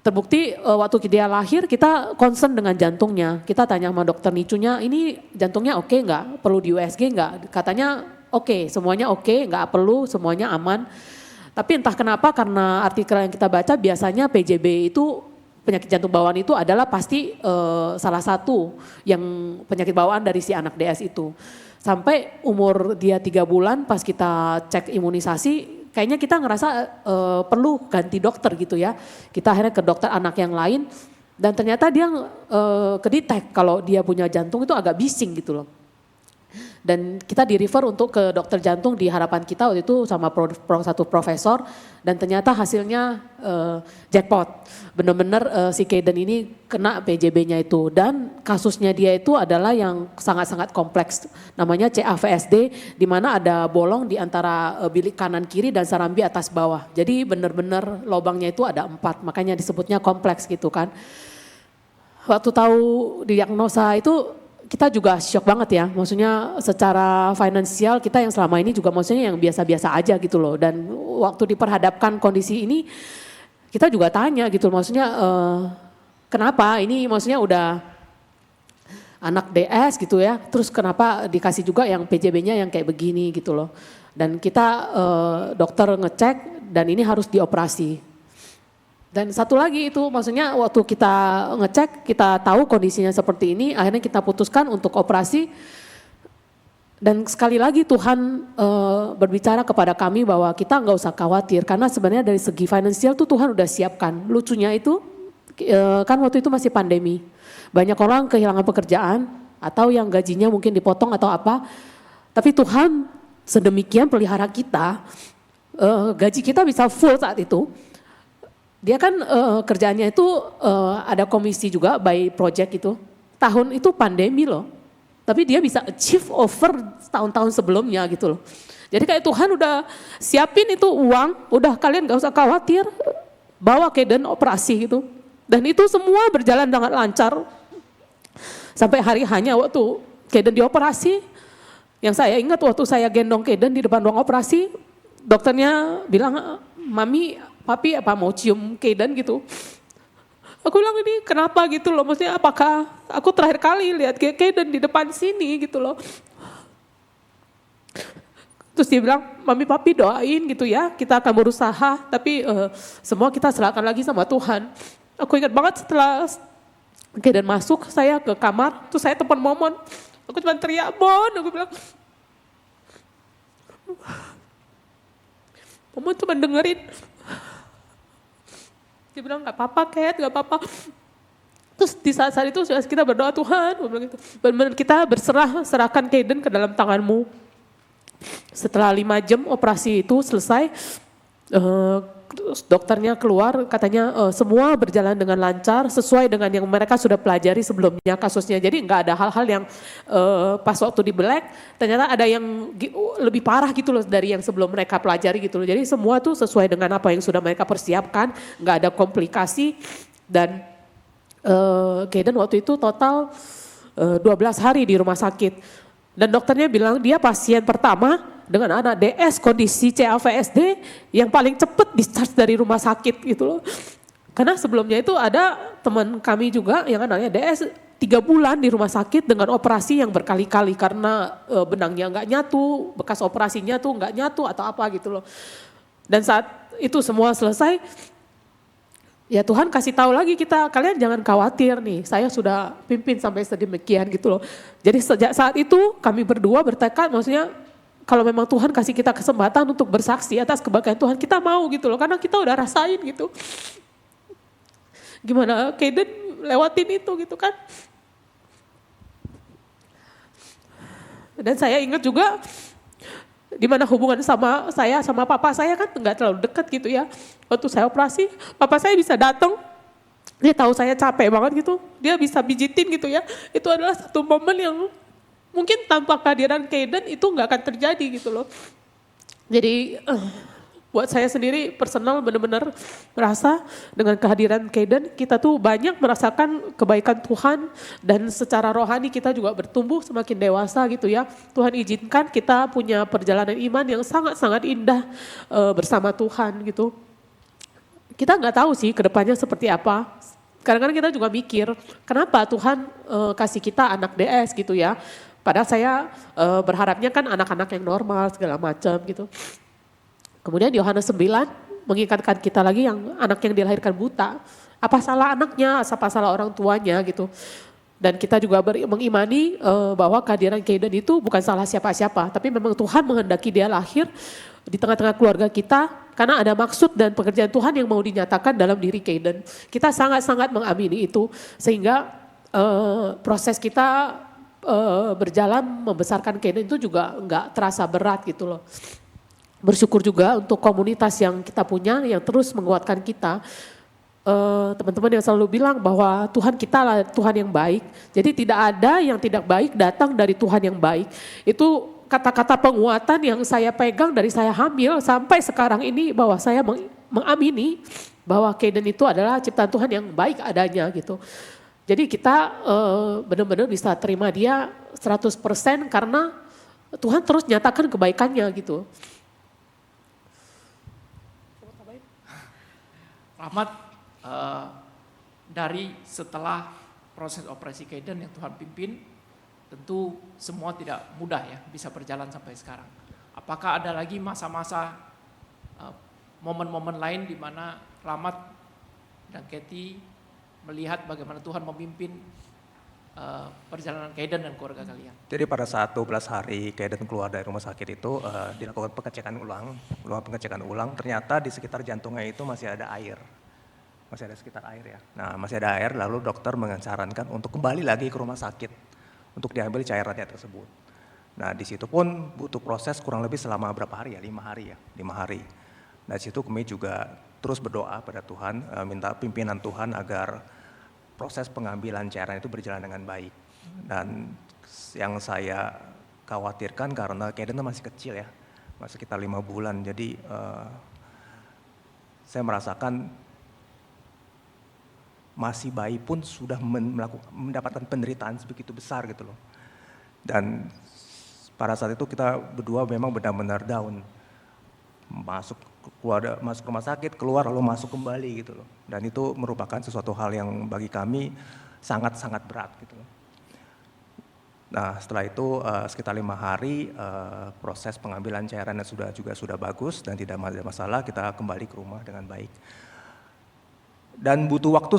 Terbukti waktu dia lahir kita concern dengan jantungnya, kita tanya sama dokter Nicunya, ini jantungnya oke nggak, perlu di USG nggak? Katanya oke, semuanya oke, nggak perlu, semuanya aman. Tapi entah kenapa karena artikel yang kita baca biasanya PJB itu penyakit jantung bawaan itu adalah pasti salah satu yang penyakit bawaan dari si anak DS itu. Sampai umur dia 3 bulan pas kita cek imunisasi kayaknya kita ngerasa perlu ganti dokter gitu ya. Kita akhirnya ke dokter anak yang lain dan ternyata dia kedetek kalau dia punya jantung itu agak bising gitu loh. Dan kita di refer untuk ke dokter jantung di harapan kita waktu itu sama satu profesor, dan ternyata hasilnya jackpot. Benar-benar si Kaden ini kena PJB-nya itu, dan kasusnya dia itu adalah yang sangat-sangat kompleks. Namanya CAVSD, di mana ada bolong di antara bilik kanan kiri dan sarambi atas bawah. Jadi benar-benar lubangnya itu ada 4, makanya disebutnya kompleks gitu kan. Waktu tahu diagnosa itu kita juga shock banget ya, maksudnya secara finansial kita yang selama ini juga maksudnya yang biasa-biasa aja gitu loh. Dan waktu diperhadapkan kondisi ini kita juga tanya gitu, maksudnya kenapa ini maksudnya udah anak DS gitu ya, terus kenapa dikasih juga yang PJB-nya yang kayak begini gitu loh. Dan kita dokter ngecek dan ini harus dioperasi. Dan satu lagi itu maksudnya waktu kita ngecek, kita tahu kondisinya seperti ini, akhirnya kita putuskan untuk operasi. Dan sekali lagi Tuhan berbicara kepada kami bahwa kita nggak usah khawatir, karena sebenarnya dari segi finansial tuh Tuhan udah siapkan. Lucunya itu kan waktu itu masih pandemi, banyak orang kehilangan pekerjaan atau yang gajinya mungkin dipotong atau apa, tapi Tuhan sedemikian pelihara kita, gaji kita bisa full saat itu. Dia kan kerjaannya itu ada komisi juga by project itu. Tahun itu pandemi loh. Tapi dia bisa achieve over tahun-tahun sebelumnya gitu loh. Jadi kayak Tuhan udah siapin itu uang, udah kalian gak usah khawatir, bawa Kaden operasi gitu. Dan itu semua berjalan dengan lancar. Sampai hari hanya waktu Kaden dioperasi, yang saya ingat waktu saya gendong Kaden di depan ruang operasi, dokternya bilang, Mami, Papi apa mau cium Kaden gitu. Aku bilang ini kenapa gitu loh, maksudnya apakah aku terakhir kali lihat Kaden di depan sini gitu loh. Terus dia bilang, Mami Papi doain gitu ya, kita akan berusaha, tapi semua kita serahkan lagi sama Tuhan. Aku ingat banget setelah Kaden masuk, saya ke kamar, terus saya telepon Momon. Aku cuma teriak, Mon, aku bilang, Momon cuma dengerin. Dia bilang gak apa-apa Kat, gak apa-apa. Terus di saat-saat itu kita berdoa, Tuhan, benar-benar kita serahkan Kaden ke dalam tangan-Mu. Setelah 5 jam operasi itu selesai, dokternya keluar katanya semua berjalan dengan lancar sesuai dengan yang mereka sudah pelajari sebelumnya kasusnya. Jadi nggak ada hal-hal yang pas waktu di Black ternyata ada yang lebih parah gitu loh dari yang sebelum mereka pelajari gitu loh. Jadi semua tuh sesuai dengan apa yang sudah mereka persiapkan, nggak ada komplikasi. Dan Kaden waktu itu total 12 hari di rumah sakit. Dan dokternya bilang dia pasien pertama dengan anak DS kondisi CAVSD yang paling cepat discharge dari rumah sakit gitu loh. Karena sebelumnya itu ada teman kami juga yang anaknya DS 3 bulan di rumah sakit dengan operasi yang berkali-kali karena benangnya nggak nyatu, bekas operasinya tuh nggak nyatu atau apa gitu loh. Dan saat itu semua selesai, ya Tuhan kasih tahu lagi kita, kalian jangan khawatir nih, saya sudah pimpin sampai sedemikian gitu loh. Jadi sejak saat itu kami berdua bertekad, maksudnya kalau memang Tuhan kasih kita kesempatan untuk bersaksi atas kebaikan Tuhan, kita mau gitu loh, karena kita udah rasain gitu. Gimana Kaden lewatin itu gitu kan. Dan saya ingat juga di mana hubungan sama saya sama papa saya kan nggak terlalu dekat gitu ya. Waktu saya operasi, papa saya bisa datang, dia tahu saya capek banget gitu, dia bisa pijitin gitu ya. Itu adalah satu momen yang mungkin tanpa kehadiran Kaden itu nggak akan terjadi gitu loh. Jadi buat saya sendiri personal benar-benar merasa dengan kehadiran Kaden kita tuh banyak merasakan kebaikan Tuhan dan secara rohani kita juga bertumbuh semakin dewasa gitu ya. Tuhan izinkan kita punya perjalanan iman yang sangat-sangat indah bersama Tuhan gitu. Kita nggak tahu sih kedepannya seperti apa. Kadang-kadang kita juga mikir kenapa Tuhan kasih kita anak DS gitu ya. Padahal saya berharapnya kan anak-anak yang normal segala macam gitu. Kemudian Yohanes 9 mengingatkan kita lagi yang anak yang dilahirkan buta. Apa salah anaknya, apa salah orang tuanya gitu. Dan kita juga mengimani bahwa kehadiran Kaden itu bukan salah siapa-siapa. Tapi memang Tuhan menghendaki dia lahir di tengah-tengah keluarga kita. Karena ada maksud dan pekerjaan Tuhan yang mau dinyatakan dalam diri Kaden. Kita sangat-sangat mengamini itu. Sehingga proses kita berjalan membesarkan Kaden itu juga nggak terasa berat gitu loh. Bersyukur juga untuk komunitas yang kita punya yang terus menguatkan kita. Teman-teman yang selalu bilang bahwa Tuhan kita lah Tuhan yang baik. Jadi tidak ada yang tidak baik datang dari Tuhan yang baik. Itu kata-kata penguatan yang saya pegang dari saya hamil sampai sekarang ini, bahwa saya mengamini bahwa Kaden itu adalah ciptaan Tuhan yang baik adanya gitu. Jadi kita benar-benar bisa terima dia 100% karena Tuhan terus nyatakan kebaikannya gitu. Rahmat, dari setelah proses operasi Kaden yang Tuhan pimpin, tentu semua tidak mudah ya bisa berjalan sampai sekarang. Apakah ada lagi masa-masa momen-momen lain di mana Rahmat dan Kathy melihat bagaimana Tuhan memimpin perjalanan Kaden dan keluarga kalian? Jadi pada saat 12 hari Kaden keluar dari rumah sakit itu dilakukan pengecekan ulang, ternyata di sekitar jantungnya itu masih ada air. Masih ada sekitar air ya. Nah, masih ada air, lalu dokter menyarankan untuk kembali lagi ke rumah sakit untuk diambil cairannya tersebut. Nah, di situ pun butuh proses kurang lebih selama berapa hari ya? 5 hari ya, 5 hari. Nah, di situ kami juga terus berdoa pada Tuhan, minta pimpinan Tuhan agar proses pengambilan cairan itu berjalan dengan baik. Dan yang saya khawatirkan karena Kaden masih kecil ya, masih sekitar 5 bulan. Jadi saya merasakan masih bayi pun sudah mendapatkan penderitaan sebegitu besar gitu loh. Dan pada saat itu kita berdua memang benar-benar down. Masuk rumah sakit, keluar lalu masuk kembali gitu loh. Dan itu merupakan sesuatu hal yang bagi kami sangat-sangat berat gitu loh. Nah, setelah itu sekitar 5 hari proses pengambilan cairannya sudah bagus dan tidak ada masalah, kita kembali ke rumah dengan baik. Dan butuh waktu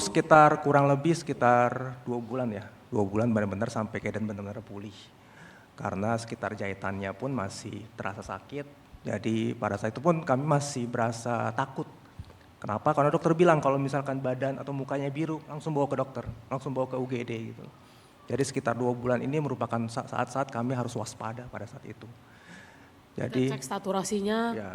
kurang lebih sekitar 2 bulan ya. 2 bulan benar-benar sampai Kaden benar-benar pulih. Karena sekitar jahitannya pun masih terasa sakit. Jadi pada saat itu pun kami masih berasa takut. Kenapa? Karena dokter bilang kalau misalkan badan atau mukanya biru langsung bawa ke dokter, langsung bawa ke UGD gitu. Jadi sekitar 2 bulan ini merupakan saat-saat kami harus waspada pada saat itu. Jadi cek saturasinya, ya.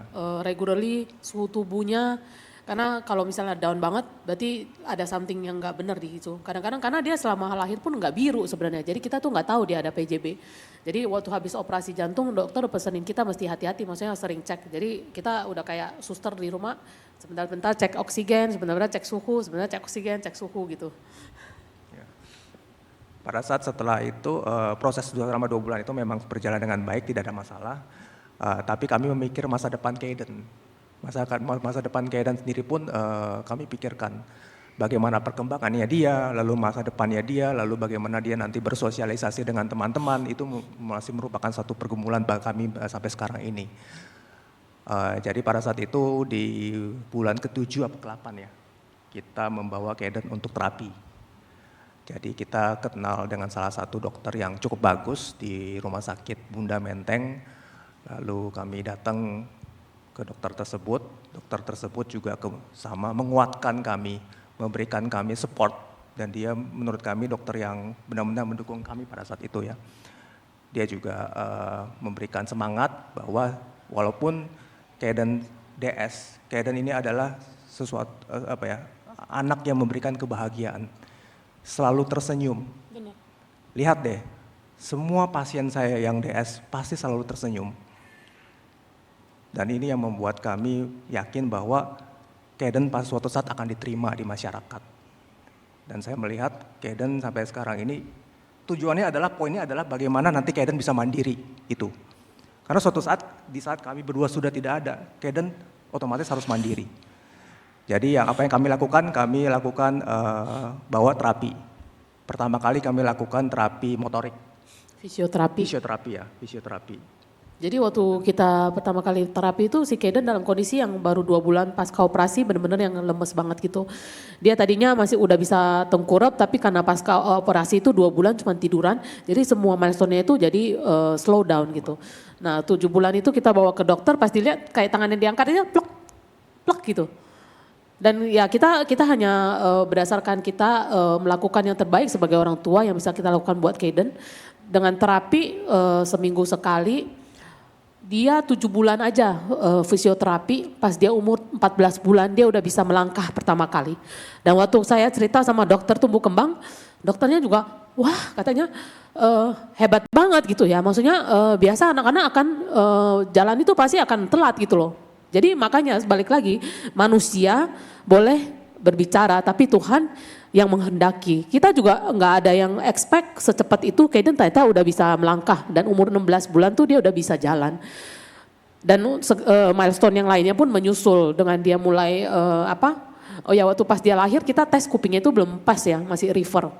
Regularly, suhu tubuhnya. Karena kalau misalnya down banget, berarti ada something yang nggak benar di situ. Kadang-kadang karena dia selama lahir pun nggak biru sebenarnya. Jadi kita tuh nggak tahu dia ada PJB. Jadi waktu habis operasi jantung, dokter pesenin kita mesti hati-hati, maksudnya sering cek. Jadi kita udah kayak suster di rumah, sebentar-bentar cek oksigen, sebentar-bentar cek suhu, sebentar cek oksigen, cek suhu gitu. Ya. Pada saat setelah itu proses selama 2 bulan itu memang berjalan dengan baik, tidak ada masalah. Tapi kami memikir masa depan Kaden. Masa depan Kaden sendiri pun kami pikirkan bagaimana perkembangannya dia, lalu masa depannya dia, lalu bagaimana dia nanti bersosialisasi dengan teman-teman, itu masih merupakan satu pergumulan bagi kami sampai sekarang ini. Jadi pada saat itu di bulan ke-7 atau ke-8 ya, kita membawa Kaden untuk terapi. Jadi kita kenal dengan salah satu dokter yang cukup bagus di Rumah Sakit Bunda Menteng, lalu kami datang ke dokter tersebut juga sama menguatkan kami, memberikan kami support, dan dia menurut kami dokter yang benar-benar mendukung kami pada saat itu ya. Dia juga memberikan semangat bahwa walaupun Kaden DS, Kaden ini adalah anak yang memberikan kebahagiaan, selalu tersenyum. Benar. Lihat deh, semua pasien saya yang DS pasti selalu tersenyum. Dan ini yang membuat kami yakin bahwa Kaden pas suatu saat akan diterima di masyarakat. Dan saya melihat Kaden sampai sekarang ini poinnya adalah bagaimana nanti Kaden bisa mandiri itu. Karena suatu saat di saat kami berdua sudah tidak ada, Kaden otomatis harus mandiri. Jadi apa yang kami lakukan bawa terapi. Pertama kali kami lakukan terapi motorik. Fisioterapi. Jadi waktu kita pertama kali terapi itu si Kaden dalam kondisi yang baru 2 bulan pasca operasi, benar-benar yang lemes banget gitu. Dia tadinya masih udah bisa tengkurap, tapi karena pasca operasi itu 2 bulan cuma tiduran, jadi semua milestone-nya itu jadi slow down gitu. Nah 7 bulan itu kita bawa ke dokter, pas dilihat kayak tangannya diangkat aja plek, plek gitu. Dan ya kita hanya berdasarkan kita melakukan yang terbaik sebagai orang tua yang bisa kita lakukan buat Kaden. dengan terapi seminggu sekali, dia 7 bulan aja fisioterapi, pas dia umur 14 bulan dia udah bisa melangkah pertama kali. Dan waktu saya cerita sama dokter tumbuh kembang, dokternya juga, wah katanya hebat banget gitu ya. Maksudnya biasa anak-anak akan jalan itu pasti akan telat gitu loh. Jadi makanya balik lagi, manusia boleh berbicara tapi Tuhan yang menghendaki. Kita juga nggak ada yang expect secepat itu Kaden ternyata udah bisa melangkah dan umur 16 bulan tuh dia udah bisa jalan. Dan milestone yang lainnya pun menyusul dengan dia mulai oh ya waktu pas dia lahir kita tes kupingnya itu belum pas ya, masih refer.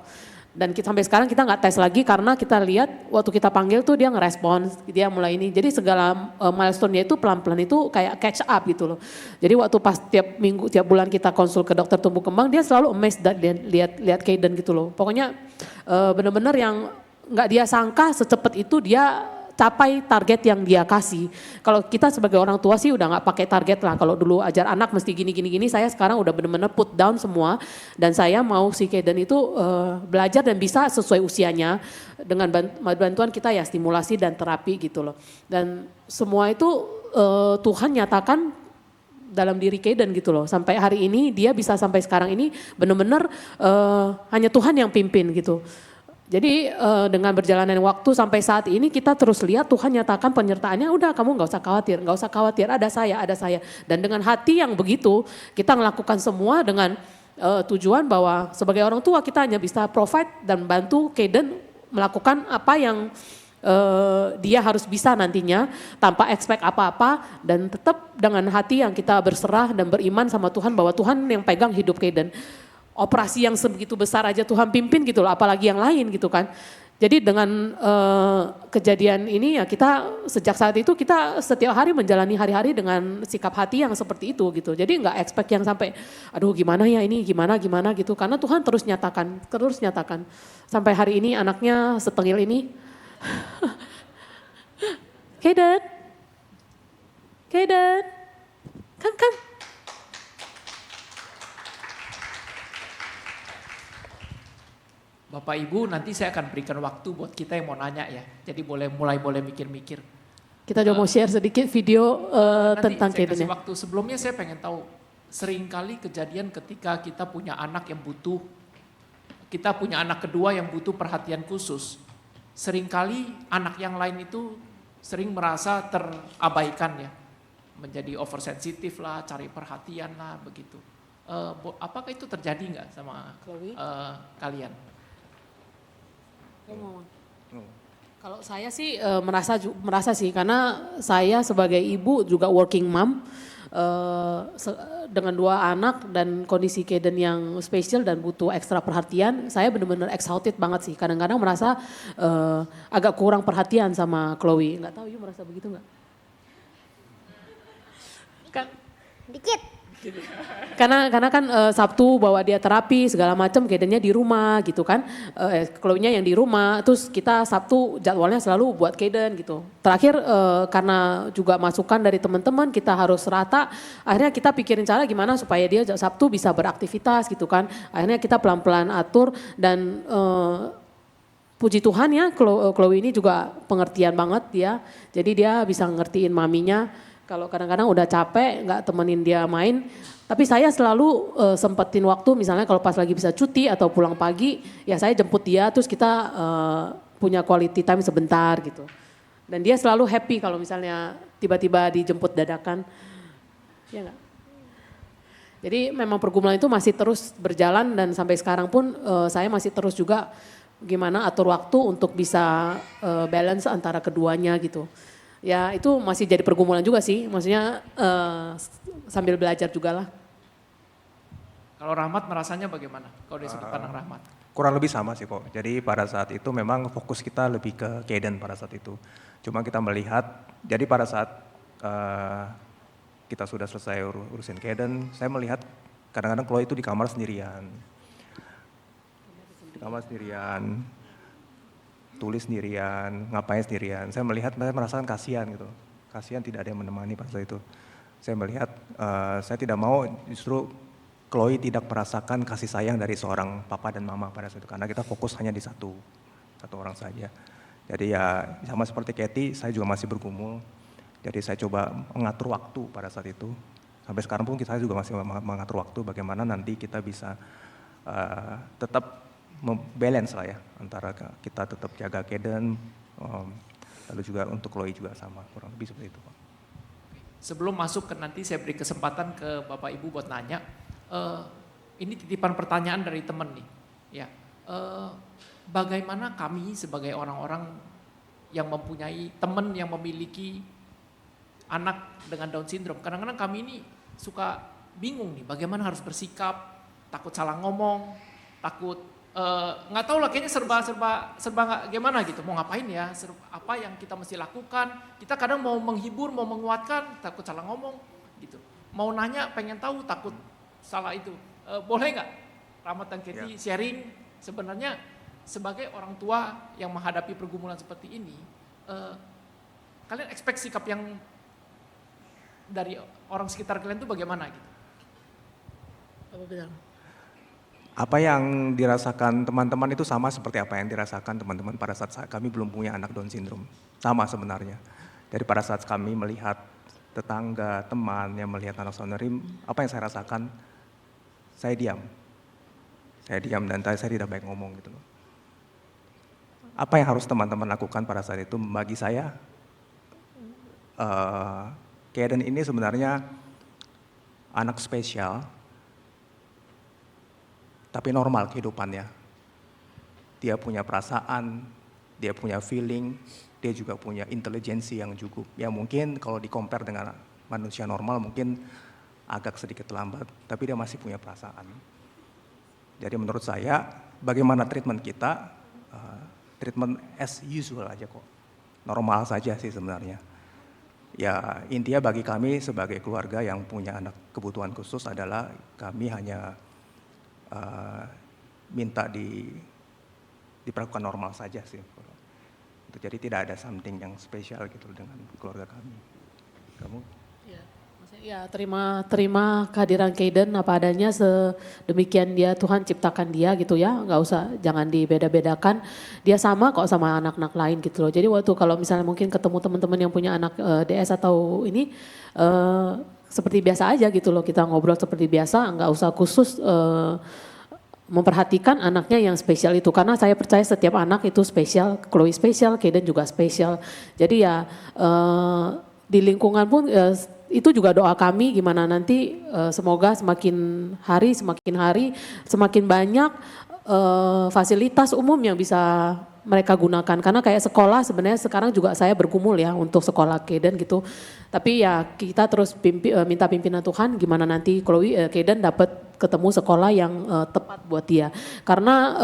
Dan sampai sekarang kita nggak tes lagi karena kita lihat waktu kita panggil tuh dia ngerespons, dia mulai ini. Jadi segala milestone-nya itu pelan-pelan itu kayak catch up gitu loh. Jadi waktu pas tiap minggu, tiap bulan kita konsul ke dokter tumbuh kembang, dia selalu amazed lihat Kaden gitu loh. Pokoknya bener-bener yang nggak dia sangka secepat itu dia capai target yang dia kasih. Kalau kita sebagai orang tua sih udah nggak pakai target lah. Kalau dulu ajar anak mesti gini, saya sekarang udah benar-benar put down semua. Dan saya mau si Kaden itu belajar dan bisa sesuai usianya. Dengan bantuan kita ya stimulasi dan terapi gitu loh. Dan semua itu Tuhan nyatakan dalam diri Kaden gitu loh. Sampai hari ini dia bisa sampai sekarang ini benar-benar hanya Tuhan yang pimpin gitu. Jadi dengan berjalannya waktu sampai saat ini kita terus lihat Tuhan nyatakan penyertaannya, udah kamu nggak usah khawatir, ada saya. Dan dengan hati yang begitu kita melakukan semua dengan tujuan bahwa sebagai orang tua kita hanya bisa provide dan bantu Kaden melakukan apa yang dia harus bisa nantinya tanpa expect apa-apa dan tetap dengan hati yang kita berserah dan beriman sama Tuhan bahwa Tuhan yang pegang hidup Kaden. Operasi yang sebegitu besar aja Tuhan pimpin gitu loh, apalagi yang lain gitu kan. Jadi dengan kejadian ini ya kita sejak saat itu kita setiap hari menjalani hari-hari dengan sikap hati yang seperti itu gitu. Jadi nggak expect yang sampai aduh gimana ya ini, gimana gitu. Karena Tuhan terus nyatakan. Sampai hari ini anaknya setengil ini. Kaden, come. Bapak Ibu nanti saya akan berikan waktu buat kita yang mau nanya ya. Jadi boleh mikir-mikir. Kita juga mau share sedikit video tentang Kaden. Kaden ya. Waktu sebelumnya saya pengen tahu, seringkali kejadian ketika kita punya anak yang butuh, kita punya anak kedua yang butuh perhatian khusus. Seringkali anak yang lain itu sering merasa terabaikan ya. Menjadi oversensitif lah, cari perhatian lah begitu. Apakah itu terjadi nggak sama kalian? Kalau saya sih merasa sih karena saya sebagai ibu juga working mom dengan 2 anak dan kondisi Kaden yang spesial dan butuh ekstra perhatian, saya benar-benar exhausted banget sih. Kadang-kadang merasa agak kurang perhatian sama Chloe. Nggak tahu, you merasa begitu nggak? Dikit. Karena kan Sabtu bawa dia terapi segala macam, Kadennya di rumah gitu kan, Chloe-nya yang di rumah, terus kita Sabtu jadwalnya selalu buat Kaden gitu. Terakhir karena juga masukan dari teman-teman kita harus rata, akhirnya kita pikirin cara gimana supaya dia Sabtu bisa beraktivitas gitu kan. Akhirnya kita pelan-pelan atur dan puji Tuhan ya Chloe ini juga pengertian banget dia, jadi dia bisa ngertiin maminya. Kalau kadang-kadang udah capek nggak temenin dia main, tapi saya selalu sempetin waktu misalnya kalau pas lagi bisa cuti atau pulang pagi, ya saya jemput dia terus kita punya quality time sebentar gitu. Dan dia selalu happy kalau misalnya tiba-tiba dijemput dadakan, ya nggak? Jadi memang pergumulan itu masih terus berjalan dan sampai sekarang pun saya masih terus juga gimana atur waktu untuk bisa balance antara keduanya gitu. Ya itu masih jadi pergumulan juga sih, maksudnya sambil belajar juga lah. Kalau Rahmat merasanya bagaimana? Kalau dari sudut pandang Rahmat? Kurang lebih sama sih kok. Jadi pada saat itu memang fokus kita lebih ke Kaden pada saat itu. Cuma kita melihat, jadi pada saat kita sudah selesai urusin Kaden, saya melihat kadang-kadang Chloe itu di kamar sendirian. Tulis sendirian, ngapain sendirian. Saya melihat, saya merasakan kasihan gitu. Kasihan tidak ada yang menemani pada saat itu. Saya melihat, saya tidak mau justru Chloe tidak merasakan kasih sayang dari seorang papa dan mama pada saat itu. Karena kita fokus hanya di satu orang saja. Jadi ya sama seperti Kathy, saya juga masih bergumul. Jadi saya coba mengatur waktu pada saat itu. Sampai sekarang pun saya juga masih mengatur waktu bagaimana nanti kita bisa tetap balance lah ya, antara kita tetap jaga Kaden, lalu juga untuk Chloe juga sama, kurang lebih seperti itu Pak. Sebelum masuk ke nanti saya beri kesempatan ke Bapak Ibu buat nanya. Ini titipan pertanyaan dari teman nih. Ya, bagaimana kami sebagai orang-orang yang mempunyai teman yang memiliki anak dengan Down syndrome, kadang-kadang kami ini suka bingung nih, bagaimana harus bersikap, takut salah ngomong, takut nggak tahu lah, kayaknya serba nggak gimana gitu, mau ngapain ya, apa yang kita mesti lakukan. Kita kadang mau menghibur, mau menguatkan, takut salah ngomong gitu. Mau nanya, pengen tahu, takut salah itu. Boleh nggak Rahmat dan Kathy sharing sebenarnya sebagai orang tua yang menghadapi pergumulan seperti ini, kalian expect sikap yang dari orang sekitar kalian itu bagaimana gitu? Apa yang dirasakan teman-teman itu sama seperti apa yang dirasakan teman-teman pada saat kami belum punya anak Down syndrome. Sama sebenarnya. Jadi pada saat kami melihat tetangga, teman yang melihat anak Sonerim, apa yang saya rasakan? Saya diam. Saya diam dan saya tidak baik ngomong gitu loh. Apa yang harus teman-teman lakukan pada saat itu? Bagi saya, Kaden ini sebenarnya anak spesial, tapi normal kehidupannya. Dia punya perasaan, dia punya feeling, dia juga punya intelijensi yang cukup. Ya mungkin kalau di-compare dengan manusia normal mungkin agak sedikit lambat, tapi dia masih punya perasaan. Jadi menurut saya, bagaimana treatment kita, treatment as usual aja kok. Normal saja sih sebenarnya. Ya intinya bagi kami sebagai keluarga yang punya anak kebutuhan khusus adalah kami hanya minta diperlakukan normal saja sih. Jadi tidak ada something yang spesial gitu dengan keluarga kami. Kamu? Ya, terima kehadiran Kaden apa adanya, sedemikian dia Tuhan ciptakan dia gitu ya, nggak usah, jangan dibeda-bedakan. Dia sama kok sama anak-anak lain gitu loh. Jadi waktu kalau misalnya mungkin ketemu teman-teman yang punya anak DS atau ini, seperti biasa aja gitu loh, kita ngobrol seperti biasa, nggak usah khusus memperhatikan anaknya yang spesial itu. Karena saya percaya setiap anak itu spesial, Chloe spesial, Kaden juga spesial. Jadi ya di lingkungan pun itu juga doa kami gimana nanti semoga semakin hari semakin banyak fasilitas umum yang bisa mereka gunakan. Karena kayak sekolah sebenarnya sekarang juga saya bergumul ya untuk sekolah Kaden gitu. Tapi ya kita terus minta pimpinan Tuhan gimana nanti Kaden dapat ketemu sekolah yang tepat buat dia. Karena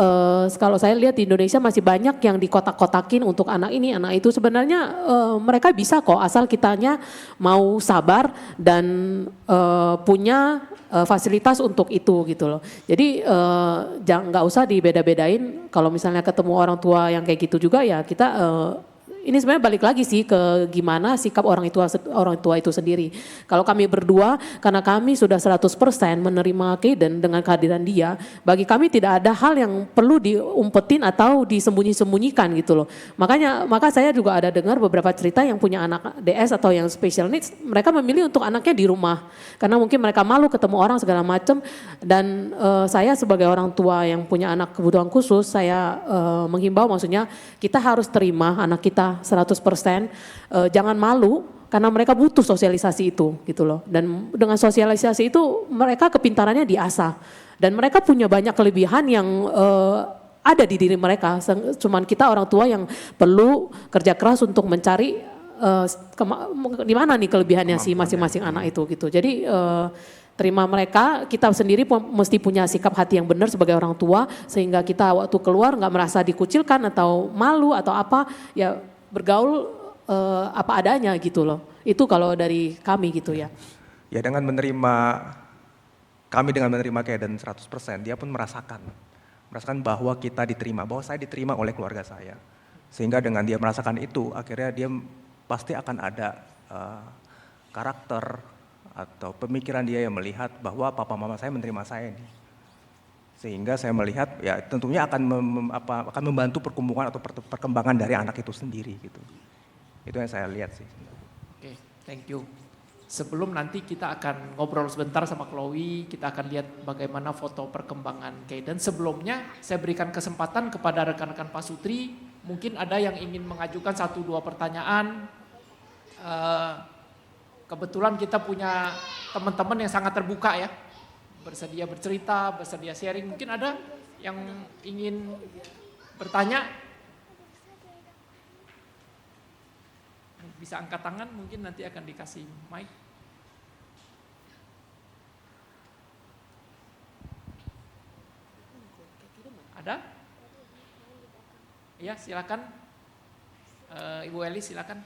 kalau saya lihat di Indonesia masih banyak yang dikotak-kotakin untuk anak ini, anak itu. Sebenarnya mereka bisa kok asal kitanya mau sabar dan punya fasilitas untuk itu gitu loh. Jadi jangan, nggak usah dibeda-bedain. Kalau misalnya ketemu orang tua yang kayak gitu juga ya kita ini sebenarnya balik lagi sih ke gimana sikap orang tua itu sendiri. Kalau kami berdua, karena kami sudah 100% menerima Kaden dengan kehadiran dia, bagi kami tidak ada hal yang perlu diumpetin atau disembunyi-sembunyikan gitu loh. Maka saya juga ada dengar beberapa cerita yang punya anak DS atau yang special needs, mereka memilih untuk anaknya di rumah. Karena mungkin mereka malu ketemu orang segala macam. Dan saya sebagai orang tua yang punya anak kebutuhan khusus, saya menghimbau maksudnya kita harus terima anak kita 100%, jangan malu karena mereka butuh sosialisasi itu gitu loh. Dan dengan sosialisasi itu mereka kepintarannya diasah dan mereka punya banyak kelebihan yang ada di diri mereka. Cuman kita orang tua yang perlu kerja keras untuk mencari di mana nih kelebihannya si masing-masing anak itu gitu. Jadi terima mereka, kita sendiri mesti punya sikap hati yang benar sebagai orang tua sehingga kita waktu keluar nggak merasa dikucilkan atau malu atau apa, ya bergaul apa adanya gitu loh. Itu kalau dari kami gitu ya. Ya dengan menerima Kaden 100%, dia pun merasakan bahwa kita diterima, bahwa saya diterima oleh keluarga saya. Sehingga dengan dia merasakan itu, akhirnya dia pasti akan ada karakter atau pemikiran dia yang melihat bahwa papa mama saya menerima saya nih. Sehingga saya melihat ya tentunya akan membantu perkembangan atau perkembangan dari anak itu sendiri gitu. Itu yang saya lihat sih. Oke, thank you. Sebelum nanti kita akan ngobrol sebentar sama Chloe, kita akan lihat bagaimana foto perkembangan Kaden. Sebelumnya saya berikan kesempatan kepada rekan-rekan Pak Sutri, mungkin ada yang ingin mengajukan 1-2 pertanyaan. Kebetulan kita punya teman-teman yang sangat terbuka ya, bersedia bercerita, bersedia sharing. Mungkin ada yang ingin bertanya? Bisa angkat tangan, mungkin nanti akan dikasih mic. Ada? Iya, silakan. Ibu Eli, silakan.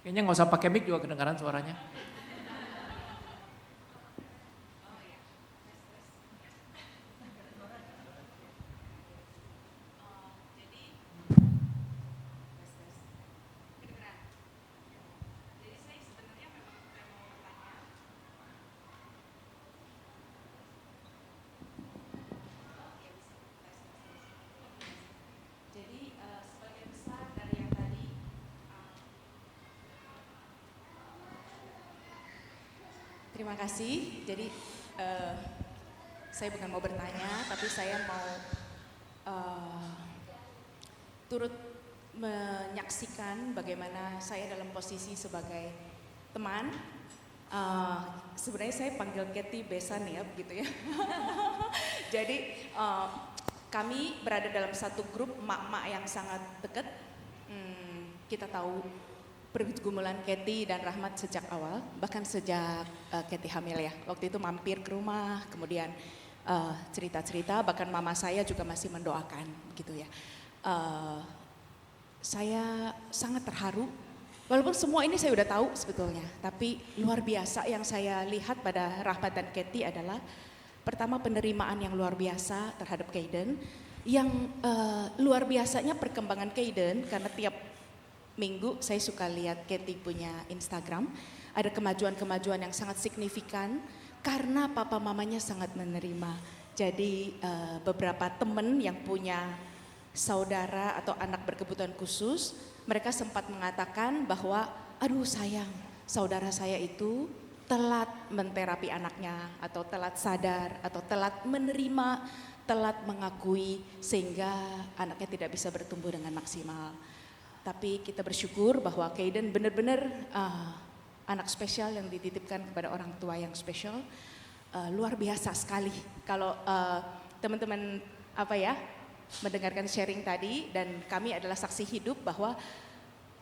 Kayaknya nggak usah pakai mic juga kedengaran suaranya. Terima kasih. Jadi saya bukan mau bertanya, tapi saya mau turut menyaksikan bagaimana saya dalam posisi sebagai teman. Sebenarnya saya panggil Katy besan ya, begitu ya. Jadi kami berada dalam satu grup emak-emak yang sangat dekat. Kita tahu pergumulan Katy dan Rahmat sejak awal, bahkan sejak Katy hamil ya. Waktu itu mampir ke rumah, kemudian cerita-cerita, bahkan mama saya juga masih mendoakan gitu ya. Saya sangat terharu, walaupun semua ini saya udah tahu sebetulnya, tapi luar biasa yang saya lihat pada Rahmat dan Katy adalah pertama penerimaan yang luar biasa terhadap Kaden, yang luar biasanya perkembangan Kaden karena tiap minggu saya suka lihat Katy punya Instagram, ada kemajuan-kemajuan yang sangat signifikan karena papa mamanya sangat menerima. Jadi beberapa teman yang punya saudara atau anak berkebutuhan khusus, mereka sempat mengatakan bahwa aduh sayang, saudara saya itu telat menterapi anaknya atau telat sadar atau telat menerima, telat mengakui sehingga anaknya tidak bisa bertumbuh dengan maksimal. Tapi kita bersyukur bahwa Kaden benar-benar anak spesial yang dititipkan kepada orang tua yang spesial. Luar biasa sekali kalau teman-teman mendengarkan sharing tadi, dan kami adalah saksi hidup bahwa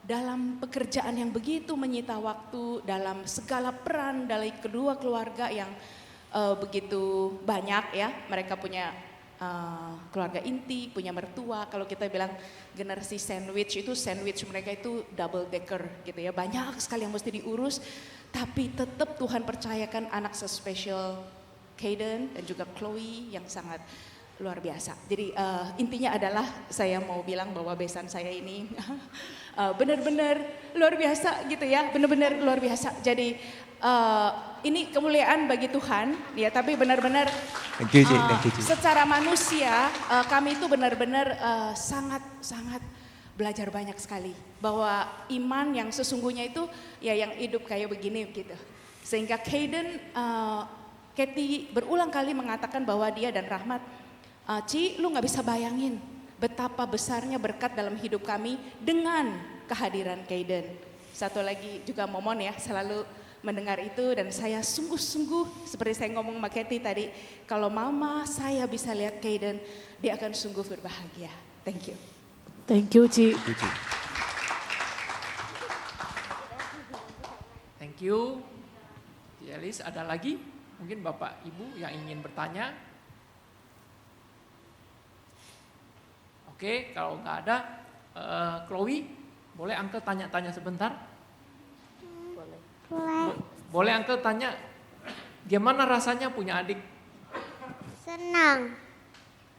dalam pekerjaan yang begitu menyita waktu, dalam segala peran dari kedua keluarga yang begitu banyak ya, mereka punya keluarga inti, punya mertua. Kalau kita bilang generasi sandwich, itu sandwich mereka itu double decker gitu ya, banyak sekali yang mesti diurus, tapi tetap Tuhan percayakan anak sespesial Kaden dan juga Chloe yang sangat luar biasa. Jadi intinya adalah saya mau bilang bahwa besan saya ini benar-benar luar biasa gitu ya, benar-benar luar biasa. Jadi ini kemuliaan bagi Tuhan ya, tapi benar-benar Thank you, Ci. secara manusia kami itu benar-benar sangat belajar banyak sekali bahwa iman yang sesungguhnya itu ya yang hidup kayak begini gitu. Sehingga Katy berulang kali mengatakan bahwa dia dan Rahmat, Ci, lu gak bisa bayangin betapa besarnya berkat dalam hidup kami dengan kehadiran Kaden. Satu lagi juga Momon ya, selalu mendengar itu, dan saya sungguh-sungguh seperti saya ngomong sama Katy tadi, kalau mama saya bisa lihat Kaden, dia akan sungguh berbahagia. Thank you. Thank you, Ci. Thank you. Elis, ada lagi? Mungkin Bapak Ibu yang ingin bertanya? Oke, kalau nggak ada, Chloe, boleh Uncle tanya-tanya sebentar? Boleh Uncle tanya, gimana rasanya punya adik? Senang.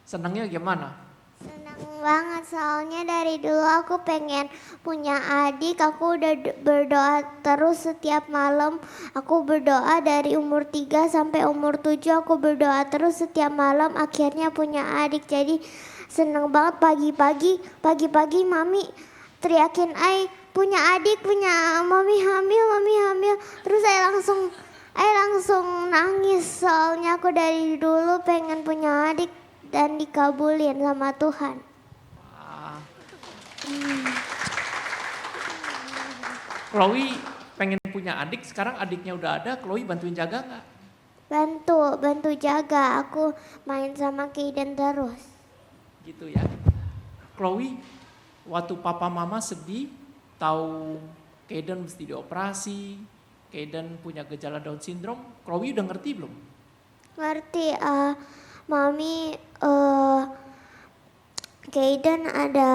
Senangnya gimana? Senang banget soalnya dari dulu aku pengen punya adik. Aku udah berdoa terus setiap malam. Aku berdoa dari umur 3 sampai umur 7. Aku berdoa terus setiap malam. Akhirnya punya adik. Jadi senang banget pagi-pagi mami teriakin punya adik, punya mami hamil. Terus saya langsung nangis soalnya aku dari dulu pengen punya adik dan dikabulin sama Tuhan. Chloe pengen punya adik, sekarang adiknya udah ada, Chloe bantuin jaga nggak? Bantu jaga. Aku main sama Kaiden terus. Gitu ya. Chloe, waktu papa mama sedih, tahu Kaiden mesti dioperasi, Kaiden punya gejala Down syndrome, Chloe udah ngerti belum? Ngerti, Mami, Kaiden ada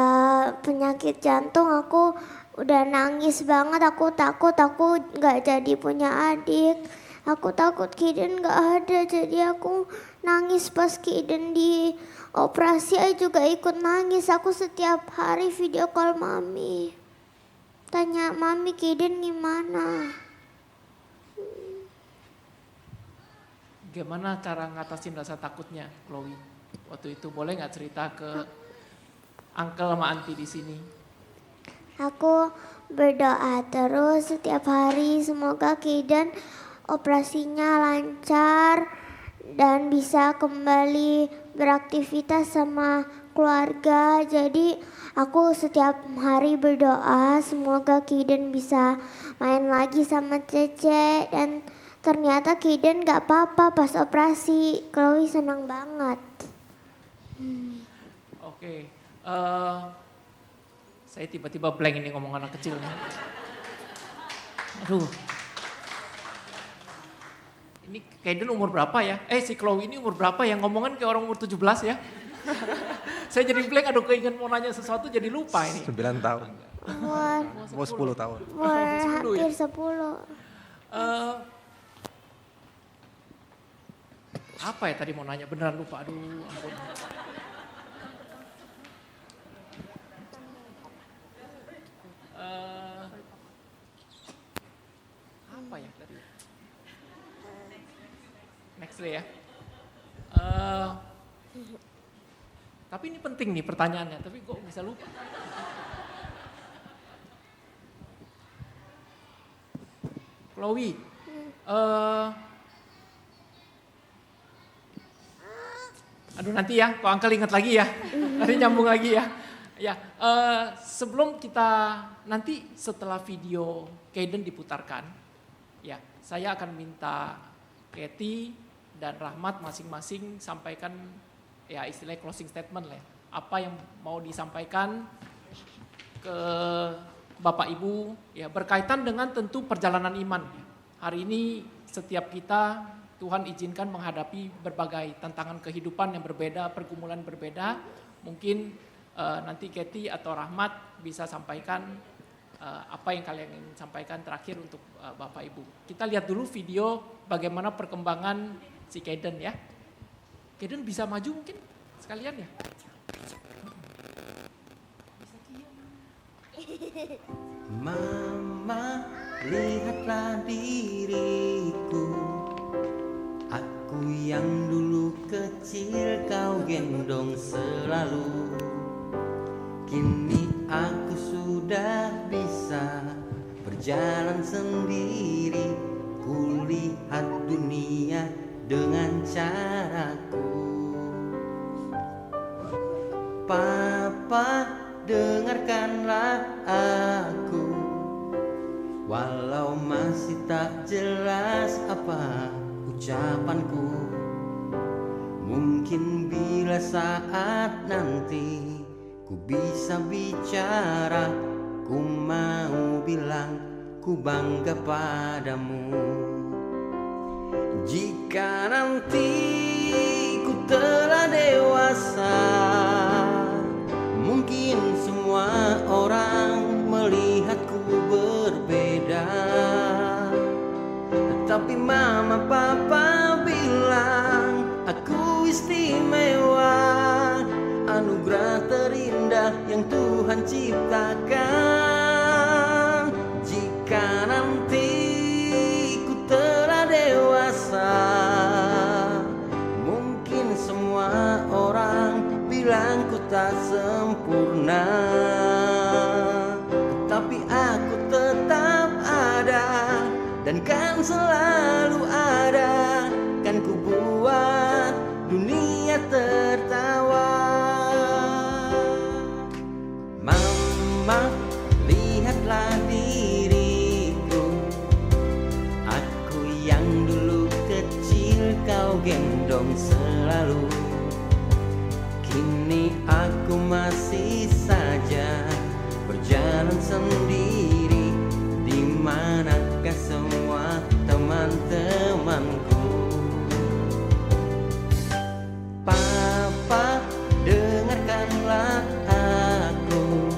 penyakit jantung. Aku udah nangis banget. Aku takut aku nggak jadi punya adik. Aku takut Kaiden nggak ada. Jadi aku nangis pas Kaiden di operasi. Aku juga ikut nangis. Aku setiap hari video call Mami. Tanya Mami Kaiden gimana. Gimana cara ngatasin rasa takutnya, Chloe? Waktu itu boleh nggak cerita ke Uncle sama Auntie di sini? Aku berdoa terus setiap hari. Semoga Kaiden operasinya lancar dan bisa kembali beraktivitas sama keluarga. Jadi aku setiap hari berdoa semoga Kaiden bisa main lagi sama Cece. Dan ternyata Kaiden gak apa-apa pas operasi. Chloe senang banget. Oke, saya tiba-tiba blank ini ngomong anak kecil. Aduh. Ini Kaiden umur berapa ya? Si Chloe ini umur berapa ya? Ngomongan kayak orang umur 17 ya. Saya jadi blank, aduh keinget mau nanya sesuatu jadi lupa ini. 9 tahun, mau 10 tahun. Hampir 10. Apa ya tadi mau nanya, beneran lupa, aduh ampun. Apa ya tadi? Next day ya. Tapi ini penting nih pertanyaannya, tapi kok bisa lupa? Chloe, aduh nanti ya, kok Uncle ingat lagi ya, nanti nyambung lagi ya. Ya, sebelum kita nanti setelah video Kaiden diputarkan, ya saya akan minta Katie dan Rahmat masing-masing sampaikan ya istilahnya closing statement lah. Apa yang mau disampaikan ke Bapak Ibu ya berkaitan dengan tentu perjalanan iman. Hari ini setiap kita Tuhan izinkan menghadapi berbagai tantangan kehidupan yang berbeda, pergumulan berbeda. Mungkin nanti Katie atau Rahmat bisa sampaikan apa yang kalian ingin sampaikan terakhir untuk Bapak Ibu. Kita lihat dulu video bagaimana perkembangan si Kaiden ya. Kaiden bisa maju mungkin sekalian ya. Mama, lihatlah diriku. Aku yang dulu kecil kau gendong selalu. Kini aku sudah bisa berjalan sendiri. Kulihat dunia dengan caraku. Papa, dengarkanlah aku. Walau masih tak jelas apa ucapanku. Mungkin bila saat nanti ku bisa bicara, ku mau bilang ku bangga padamu. Jika nanti ku telah dewasa, mungkin semua orang melihatku berbeda. Tapi mama papa bilang aku istimewa. yang Tuhan ciptakan. Jika nanti ku telah dewasa, mungkin semua orang bilang ku tak sempurna, tapi aku tetap ada dan kan selalu ada. Kan ku buat dunia tertawa. Mama, lihatlah diriku, aku yang dulu kecil kau gendong selalu. Kini aku masih saja berjalan sendiri. Di manakah semua teman-temanku? Papa, dengarkanlah aku,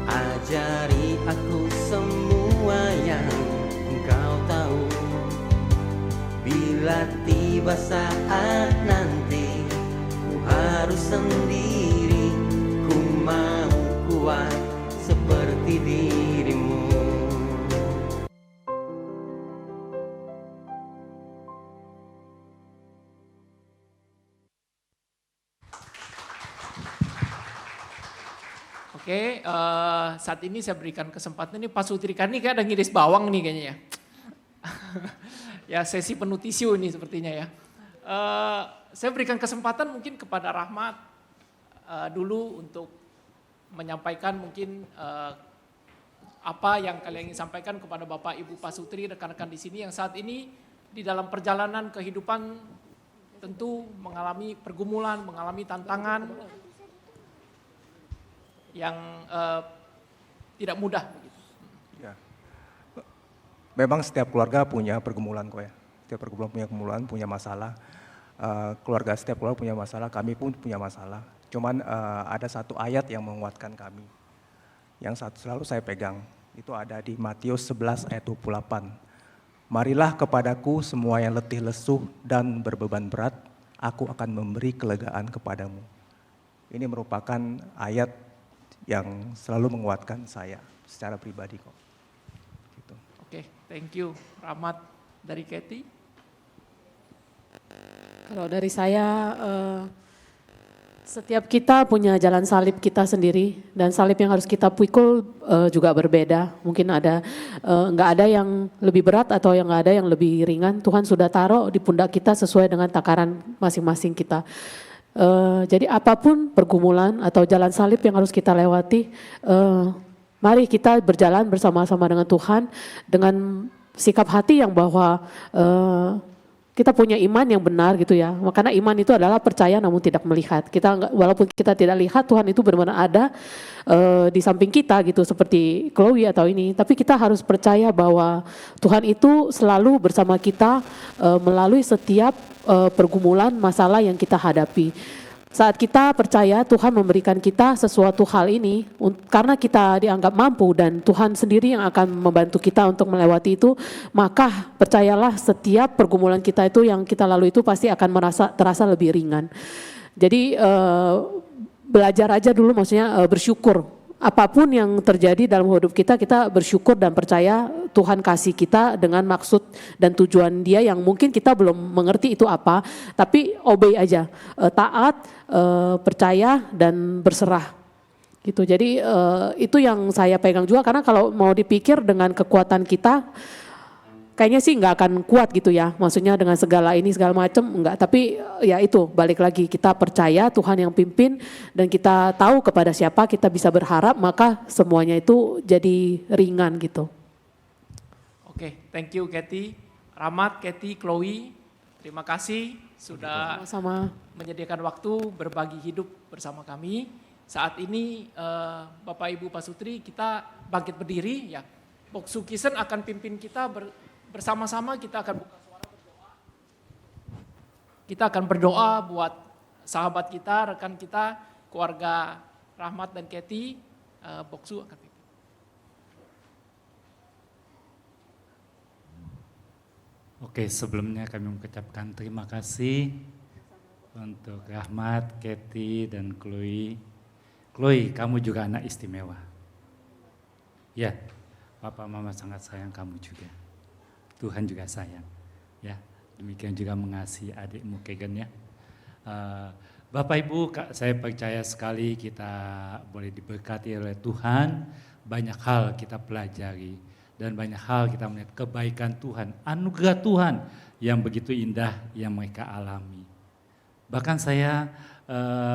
ajari aku semua yang engkau tahu. Bila tiba saat nanti ku harus sendiri, ku mau kuat seperti dirimu. Oke, saat ini saya berikan kesempatan ini Pak Sutrika nih kayak ada ngiris bawang nih kayaknya ya. Ya sesi penuh tisu ini sepertinya ya. Saya berikan kesempatan mungkin kepada Rahmat dulu untuk menyampaikan mungkin apa yang kalian ingin sampaikan kepada Bapak Ibu Pak Sutri, rekan-rekan di sini yang saat ini di dalam perjalanan kehidupan tentu mengalami pergumulan, mengalami tantangan yang tidak mudah. Ya. Memang setiap keluarga punya pergumulan kok ya. Setiap pergumulan punya pergumulan, punya masalah. Setiap keluarga punya masalah, kami pun punya masalah. Cuman ada satu ayat yang menguatkan kami. Yang selalu saya pegang, itu ada di Matius 11 ayat 28. Marilah kepadaku semua yang letih lesuh dan berbeban berat, aku akan memberi kelegaan kepadamu. Ini merupakan ayat yang selalu menguatkan saya secara pribadi kok. Gitu. Oke, thank you. Rahmat dari Kathy. Kalau dari saya, setiap kita punya jalan salib kita sendiri dan salib yang harus kita pikul juga berbeda. Mungkin ada nggak ada yang lebih berat atau yang nggak ada yang lebih ringan. Tuhan sudah taruh di pundak kita sesuai dengan takaran masing-masing kita. Jadi apapun pergumulan atau jalan salib yang harus kita lewati, mari kita berjalan bersama-sama dengan Tuhan dengan sikap hati yang bahwa kita punya iman yang benar gitu ya. Karena iman itu adalah percaya namun tidak melihat. Walaupun kita tidak lihat, Tuhan itu benar-benar ada di samping kita gitu seperti Chloe atau ini. Tapi kita harus percaya bahwa Tuhan itu selalu bersama kita melalui setiap pergumulan masalah yang kita hadapi. Saat kita percaya Tuhan memberikan kita sesuatu hal ini karena kita dianggap mampu dan Tuhan sendiri yang akan membantu kita untuk melewati itu, maka percayalah setiap pergumulan kita itu yang kita lalui itu pasti akan terasa lebih ringan. Jadi belajar aja dulu, maksudnya bersyukur. Apapun yang terjadi dalam hidup kita, kita bersyukur dan percaya Tuhan kasih kita dengan maksud dan tujuan Dia yang mungkin kita belum mengerti itu apa, tapi obey aja, taat, percaya dan berserah. Gitu. Jadi itu yang saya pegang juga, karena kalau mau dipikir dengan kekuatan kita, kayaknya sih nggak akan kuat gitu ya, maksudnya dengan segala ini segala macam enggak, tapi ya itu balik lagi kita percaya Tuhan yang pimpin dan kita tahu kepada siapa kita bisa berharap, maka semuanya itu jadi ringan gitu. Oke, thank you Kathy, Rahmat, Kathy, Chloe, terima kasih sudah Sama-sama. menyediakan waktu berbagi hidup bersama kami. Saat ini Bapak Ibu Pak Sutri kita bangkit berdiri ya, Boksu Kisen akan pimpin kita bersama-sama kita akan buka suara berdoa. Kita akan berdoa buat sahabat kita, rekan kita, keluarga Rahmat dan Kathy. Boksu akan pimpin. Oke, sebelumnya kami mengucapkan terima kasih untuk Rahmat, Kathy, dan Chloe Chloe, kamu juga anak istimewa. Ya, Papa Mama sangat sayang kamu juga. Tuhan juga sayang. Ya, demikian juga mengasihi adikmu Kegan ya. Bapak Ibu, saya percaya sekali kita boleh diberkati oleh Tuhan. Banyak hal kita pelajari dan banyak hal kita melihat kebaikan Tuhan, anugerah Tuhan yang begitu indah yang mereka alami. Bahkan saya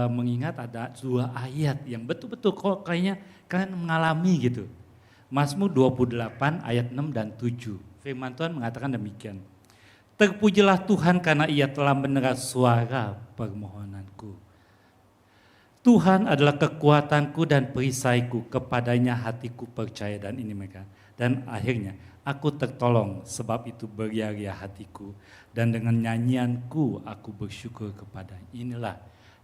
mengingat ada 2 ayat yang betul-betul kok kayaknya kalian mengalami gitu. Mazmur 28 ayat 6 dan 7. Firman Tuhan mengatakan demikian. Terpujilah Tuhan karena ia telah mendengar suara permohonanku. Tuhan adalah kekuatanku dan perisaiku, kepadanya hatiku percaya, dan ini mereka. Dan akhirnya aku tertolong, sebab itu beria-ria hatiku, dan dengan nyanyianku aku bersyukur kepadanya. Inilah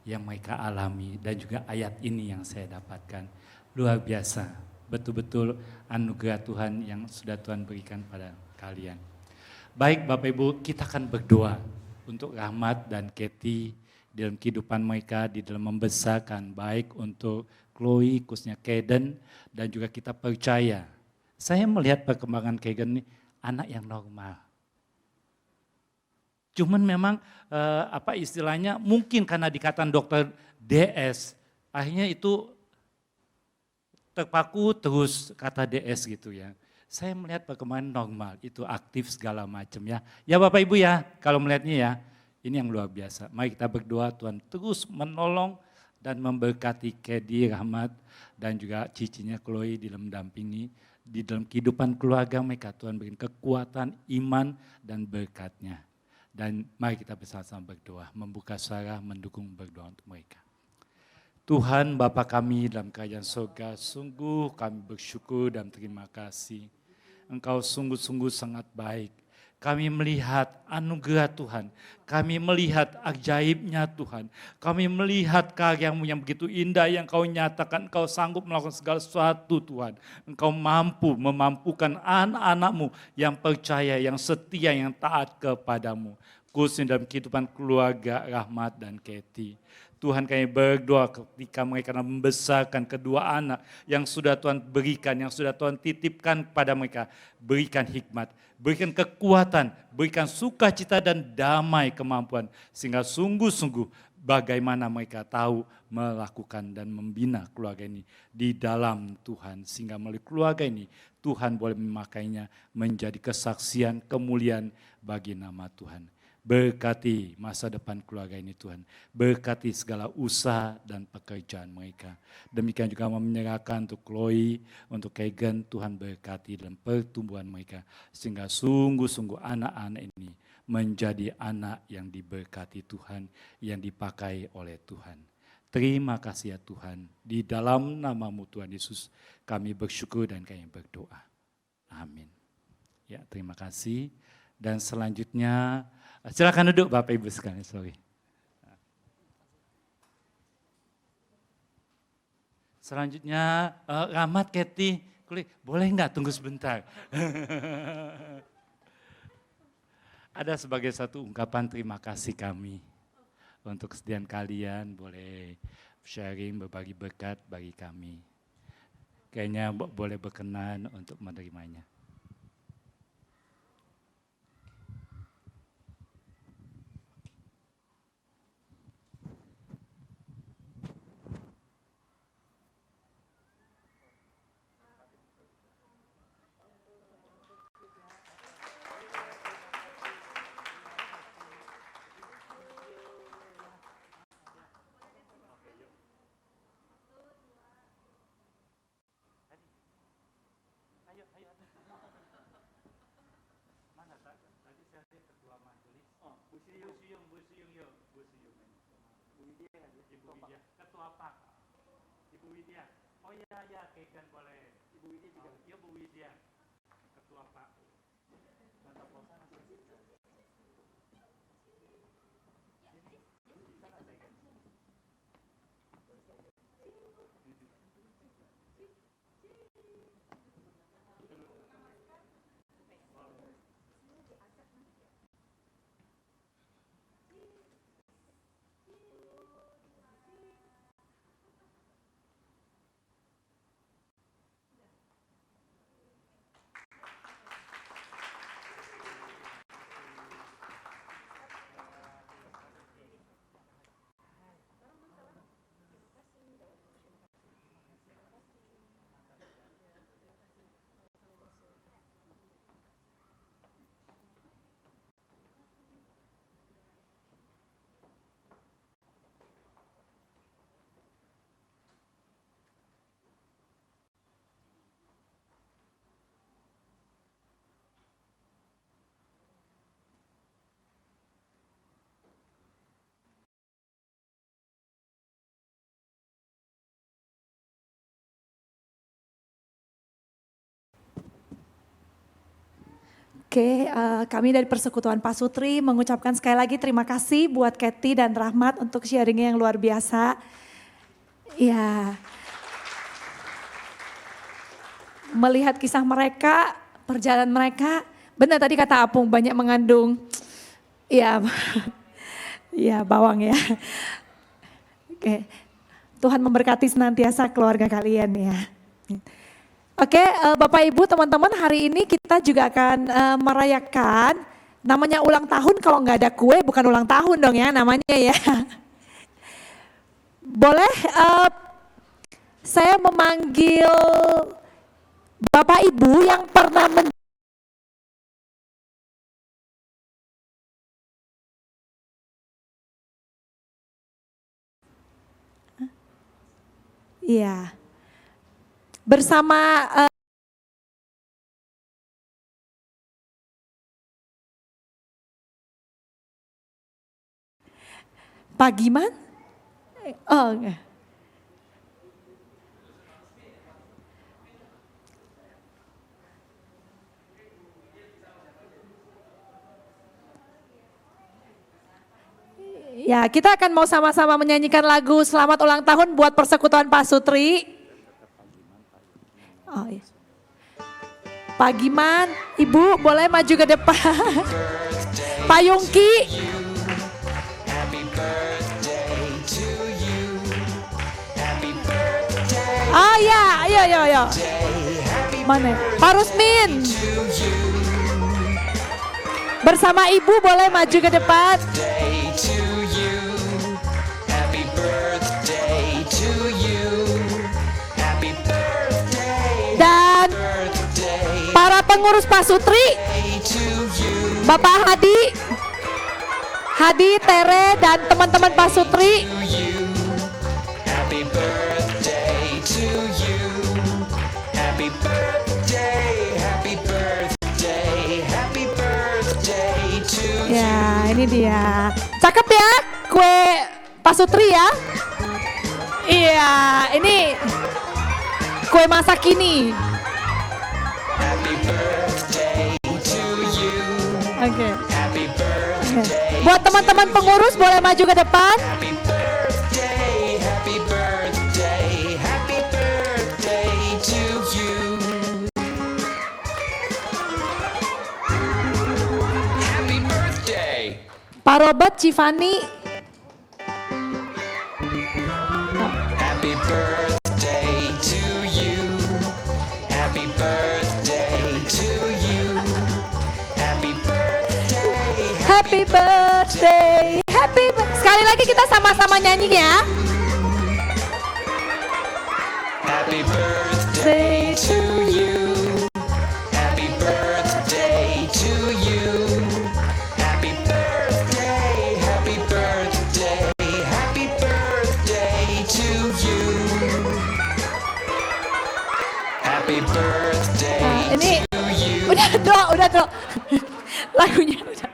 yang mereka alami dan juga ayat ini yang saya dapatkan. Luar biasa. Betul-betul anugerah Tuhan yang sudah Tuhan berikan pada kalian. Baik Bapak Ibu, kita akan berdoa untuk Rahmat dan Kathy dalam kehidupan mereka, di dalam membesarkan, baik untuk Chloe, khususnya Kaden, dan juga kita percaya. Saya melihat perkembangan Kaden ini anak yang normal. Cuman memang apa istilahnya, mungkin karena dikatakan dokter DS, akhirnya itu terpaku terus kata DS gitu ya. Saya melihat perkembangan normal, itu aktif segala macam ya. Ya Bapak Ibu ya, kalau melihatnya ya, ini yang luar biasa. Mari kita berdoa Tuhan terus menolong dan memberkati Kedi, Rahmat, dan juga cicinya Chloe di dalam mendampingi, di dalam kehidupan keluarga mereka. Tuhan berikan kekuatan, iman, dan berkatnya. Dan mari kita bersama-sama berdoa, membuka suara, mendukung berdoa untuk mereka. Tuhan Bapa kami dalam kerajaan surga, sungguh kami bersyukur dan terima kasih. Engkau sungguh-sungguh sangat baik. Kami melihat anugerah Tuhan, kami melihat ajaibnya Tuhan, kami melihat karya-Mu yang begitu indah yang Kau nyatakan, Kau sanggup melakukan segala sesuatu Tuhan. Engkau mampu memampukan anak-anak-Mu yang percaya, yang setia, yang taat kepadamu. Khususnya dalam kehidupan keluarga Rahmat dan Kathy. Tuhan kami berdoa ketika mereka membesarkan kedua anak yang sudah Tuhan berikan, yang sudah Tuhan titipkan kepada mereka. Berikan hikmat, berikan kekuatan, berikan sukacita dan damai kemampuan. Sehingga sungguh-sungguh bagaimana mereka tahu melakukan dan membina keluarga ini di dalam Tuhan. Sehingga melalui keluarga ini Tuhan boleh memakainya menjadi kesaksian kemuliaan bagi nama Tuhan. Berkati masa depan keluarga ini Tuhan. Berkati segala usaha dan pekerjaan mereka. Demikian juga menyerahkan untuk Chloe, untuk Kegan, Tuhan berkati dalam pertumbuhan mereka. Sehingga sungguh-sungguh anak-anak ini menjadi anak yang diberkati Tuhan, yang dipakai oleh Tuhan. Terima kasih ya Tuhan. Di dalam nama-Mu Tuhan Yesus kami bersyukur dan kami berdoa. Amin. Ya, terima kasih. Dan selanjutnya silakan duduk Bapak Ibu sekalian, sorry. Selanjutnya Rahmat, Kathy, boleh enggak tunggu sebentar? Ada sebagai satu ungkapan terima kasih kami untuk kesediaan kalian boleh sharing, berbagi berkat bagi kami. Kayaknya boleh berkenan untuk menerimanya. Ketua PAK, Ibu Widya. Oh iya, ya, Kegan boleh. Ibu Widya juga. Iya, Bu Widya, Ketua PAK. Oke, kami dari Persekutuan Pasutri mengucapkan sekali lagi terima kasih buat Kathy dan Rahmat untuk sharingnya yang luar biasa. Ya, melihat kisah mereka, perjalanan mereka, benar tadi kata Apung banyak mengandung, ya, ya bawang ya. Oke, Tuhan memberkati senantiasa keluarga kalian ya. Oke, Bapak Ibu, teman-teman, hari ini kita juga akan merayakan namanya ulang tahun. Kalau nggak ada kue bukan ulang tahun dong ya namanya ya. Boleh saya memanggil Bapak Ibu yang pernah Iya. Bersama Pak Giman? Oh enggak. Ya, kita akan mau sama-sama menyanyikan lagu Selamat Ulang Tahun buat Persekutuan Pasutri. Oh iya. Pak Giman, Ibu boleh maju ke depan. Pak Yungki. Oh ya, ayo. Mana? Pak Rusmin. Bersama Ibu boleh maju ke depan. Dan para pengurus Pasutri, Bapak Hadi, Tere dan teman-teman Pasutri. Ya, ini dia. Cakep ya kue Pasutri ya. Iya, ini kue masa kini. Oke. Buat teman-teman pengurus boleh maju ke depan. Pak Robert, Civani. Happy birthday to you. Happy birthday to you. Happy birthday. Happy birthday. Sekali lagi kita sama-sama nyanyi ya. Happy birthday to you. Happy birthday to you. Happy birthday. Happy birthday. Happy birthday to you. Happy birthday Ini to you. udah dro. Lagunya udah.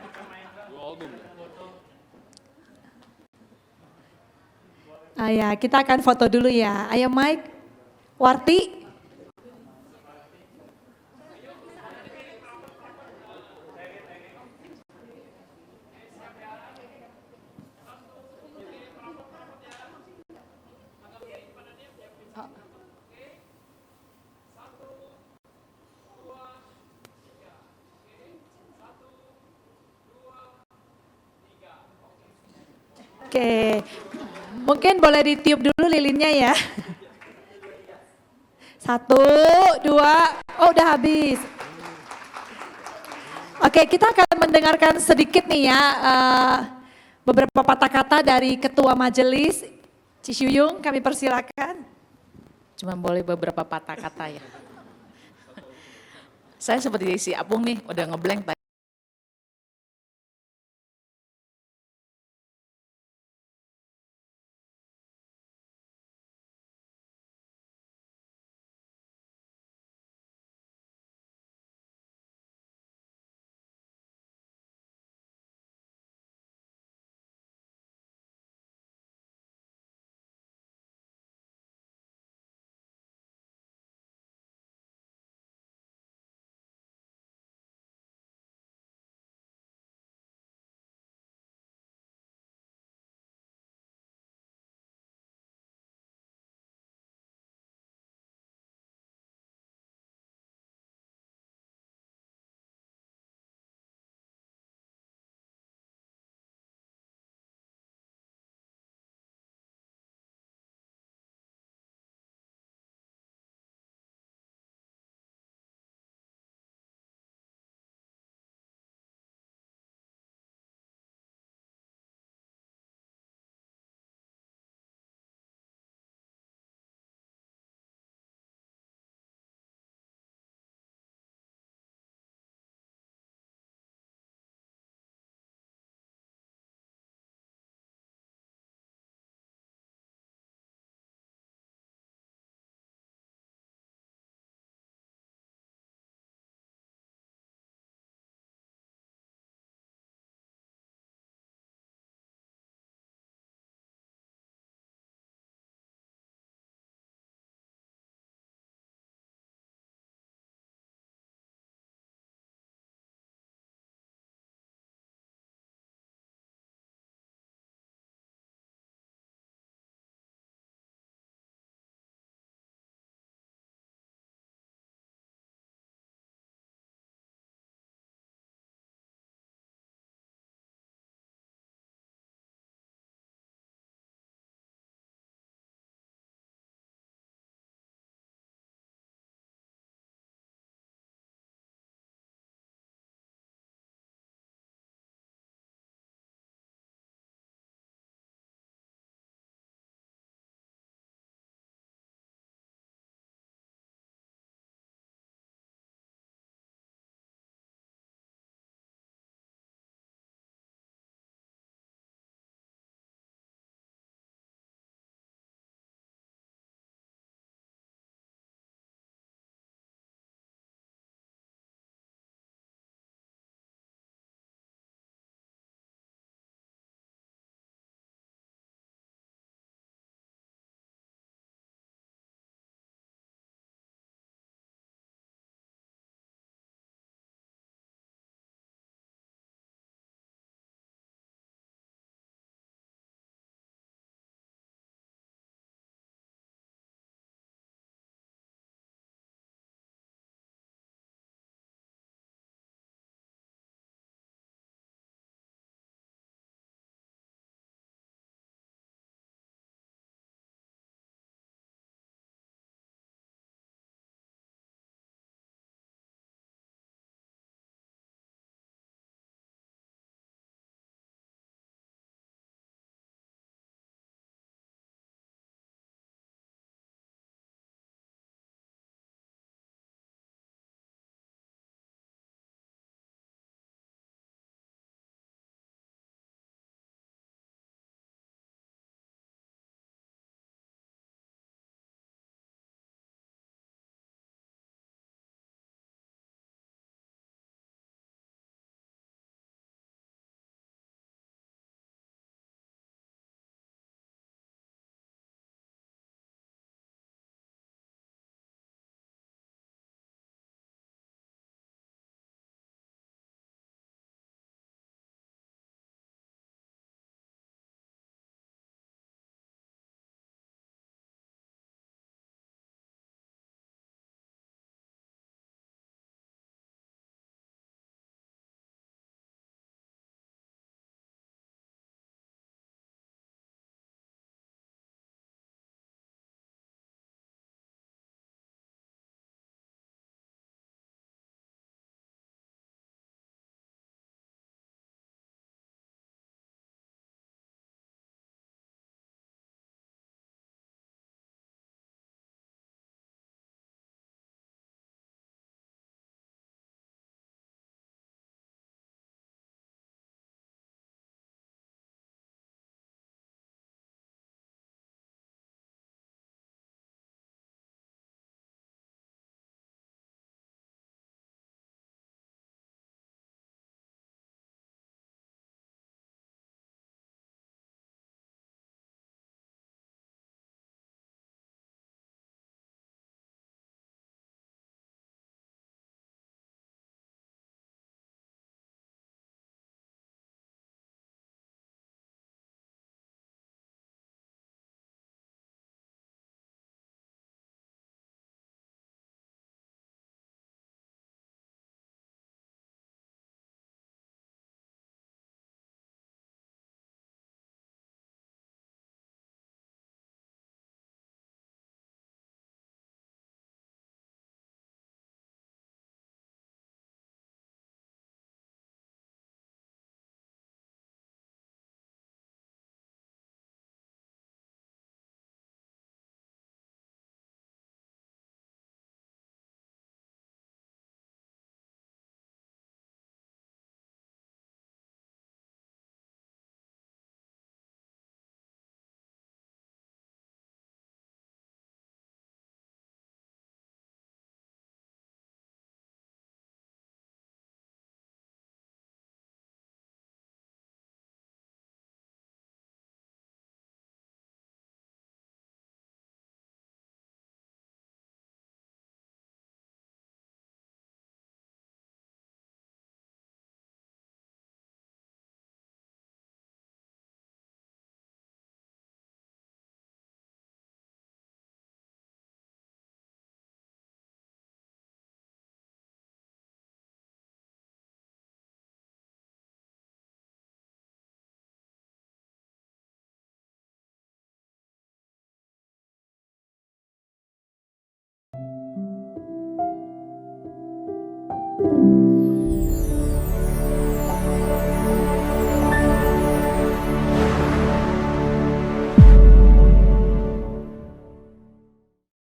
Ya, kita akan foto dulu ya. Ayo Mike, Warti. Oke, mungkin boleh ditiup dulu lilinnya ya. 1, 2, oh udah habis. Oke, kita akan mendengarkan sedikit nih ya, beberapa patah kata dari Ketua Majelis. Cishuyung, kami persilakan. Cuma boleh beberapa patah kata ya. Saya seperti si Apung nih, udah ngeblank tadi.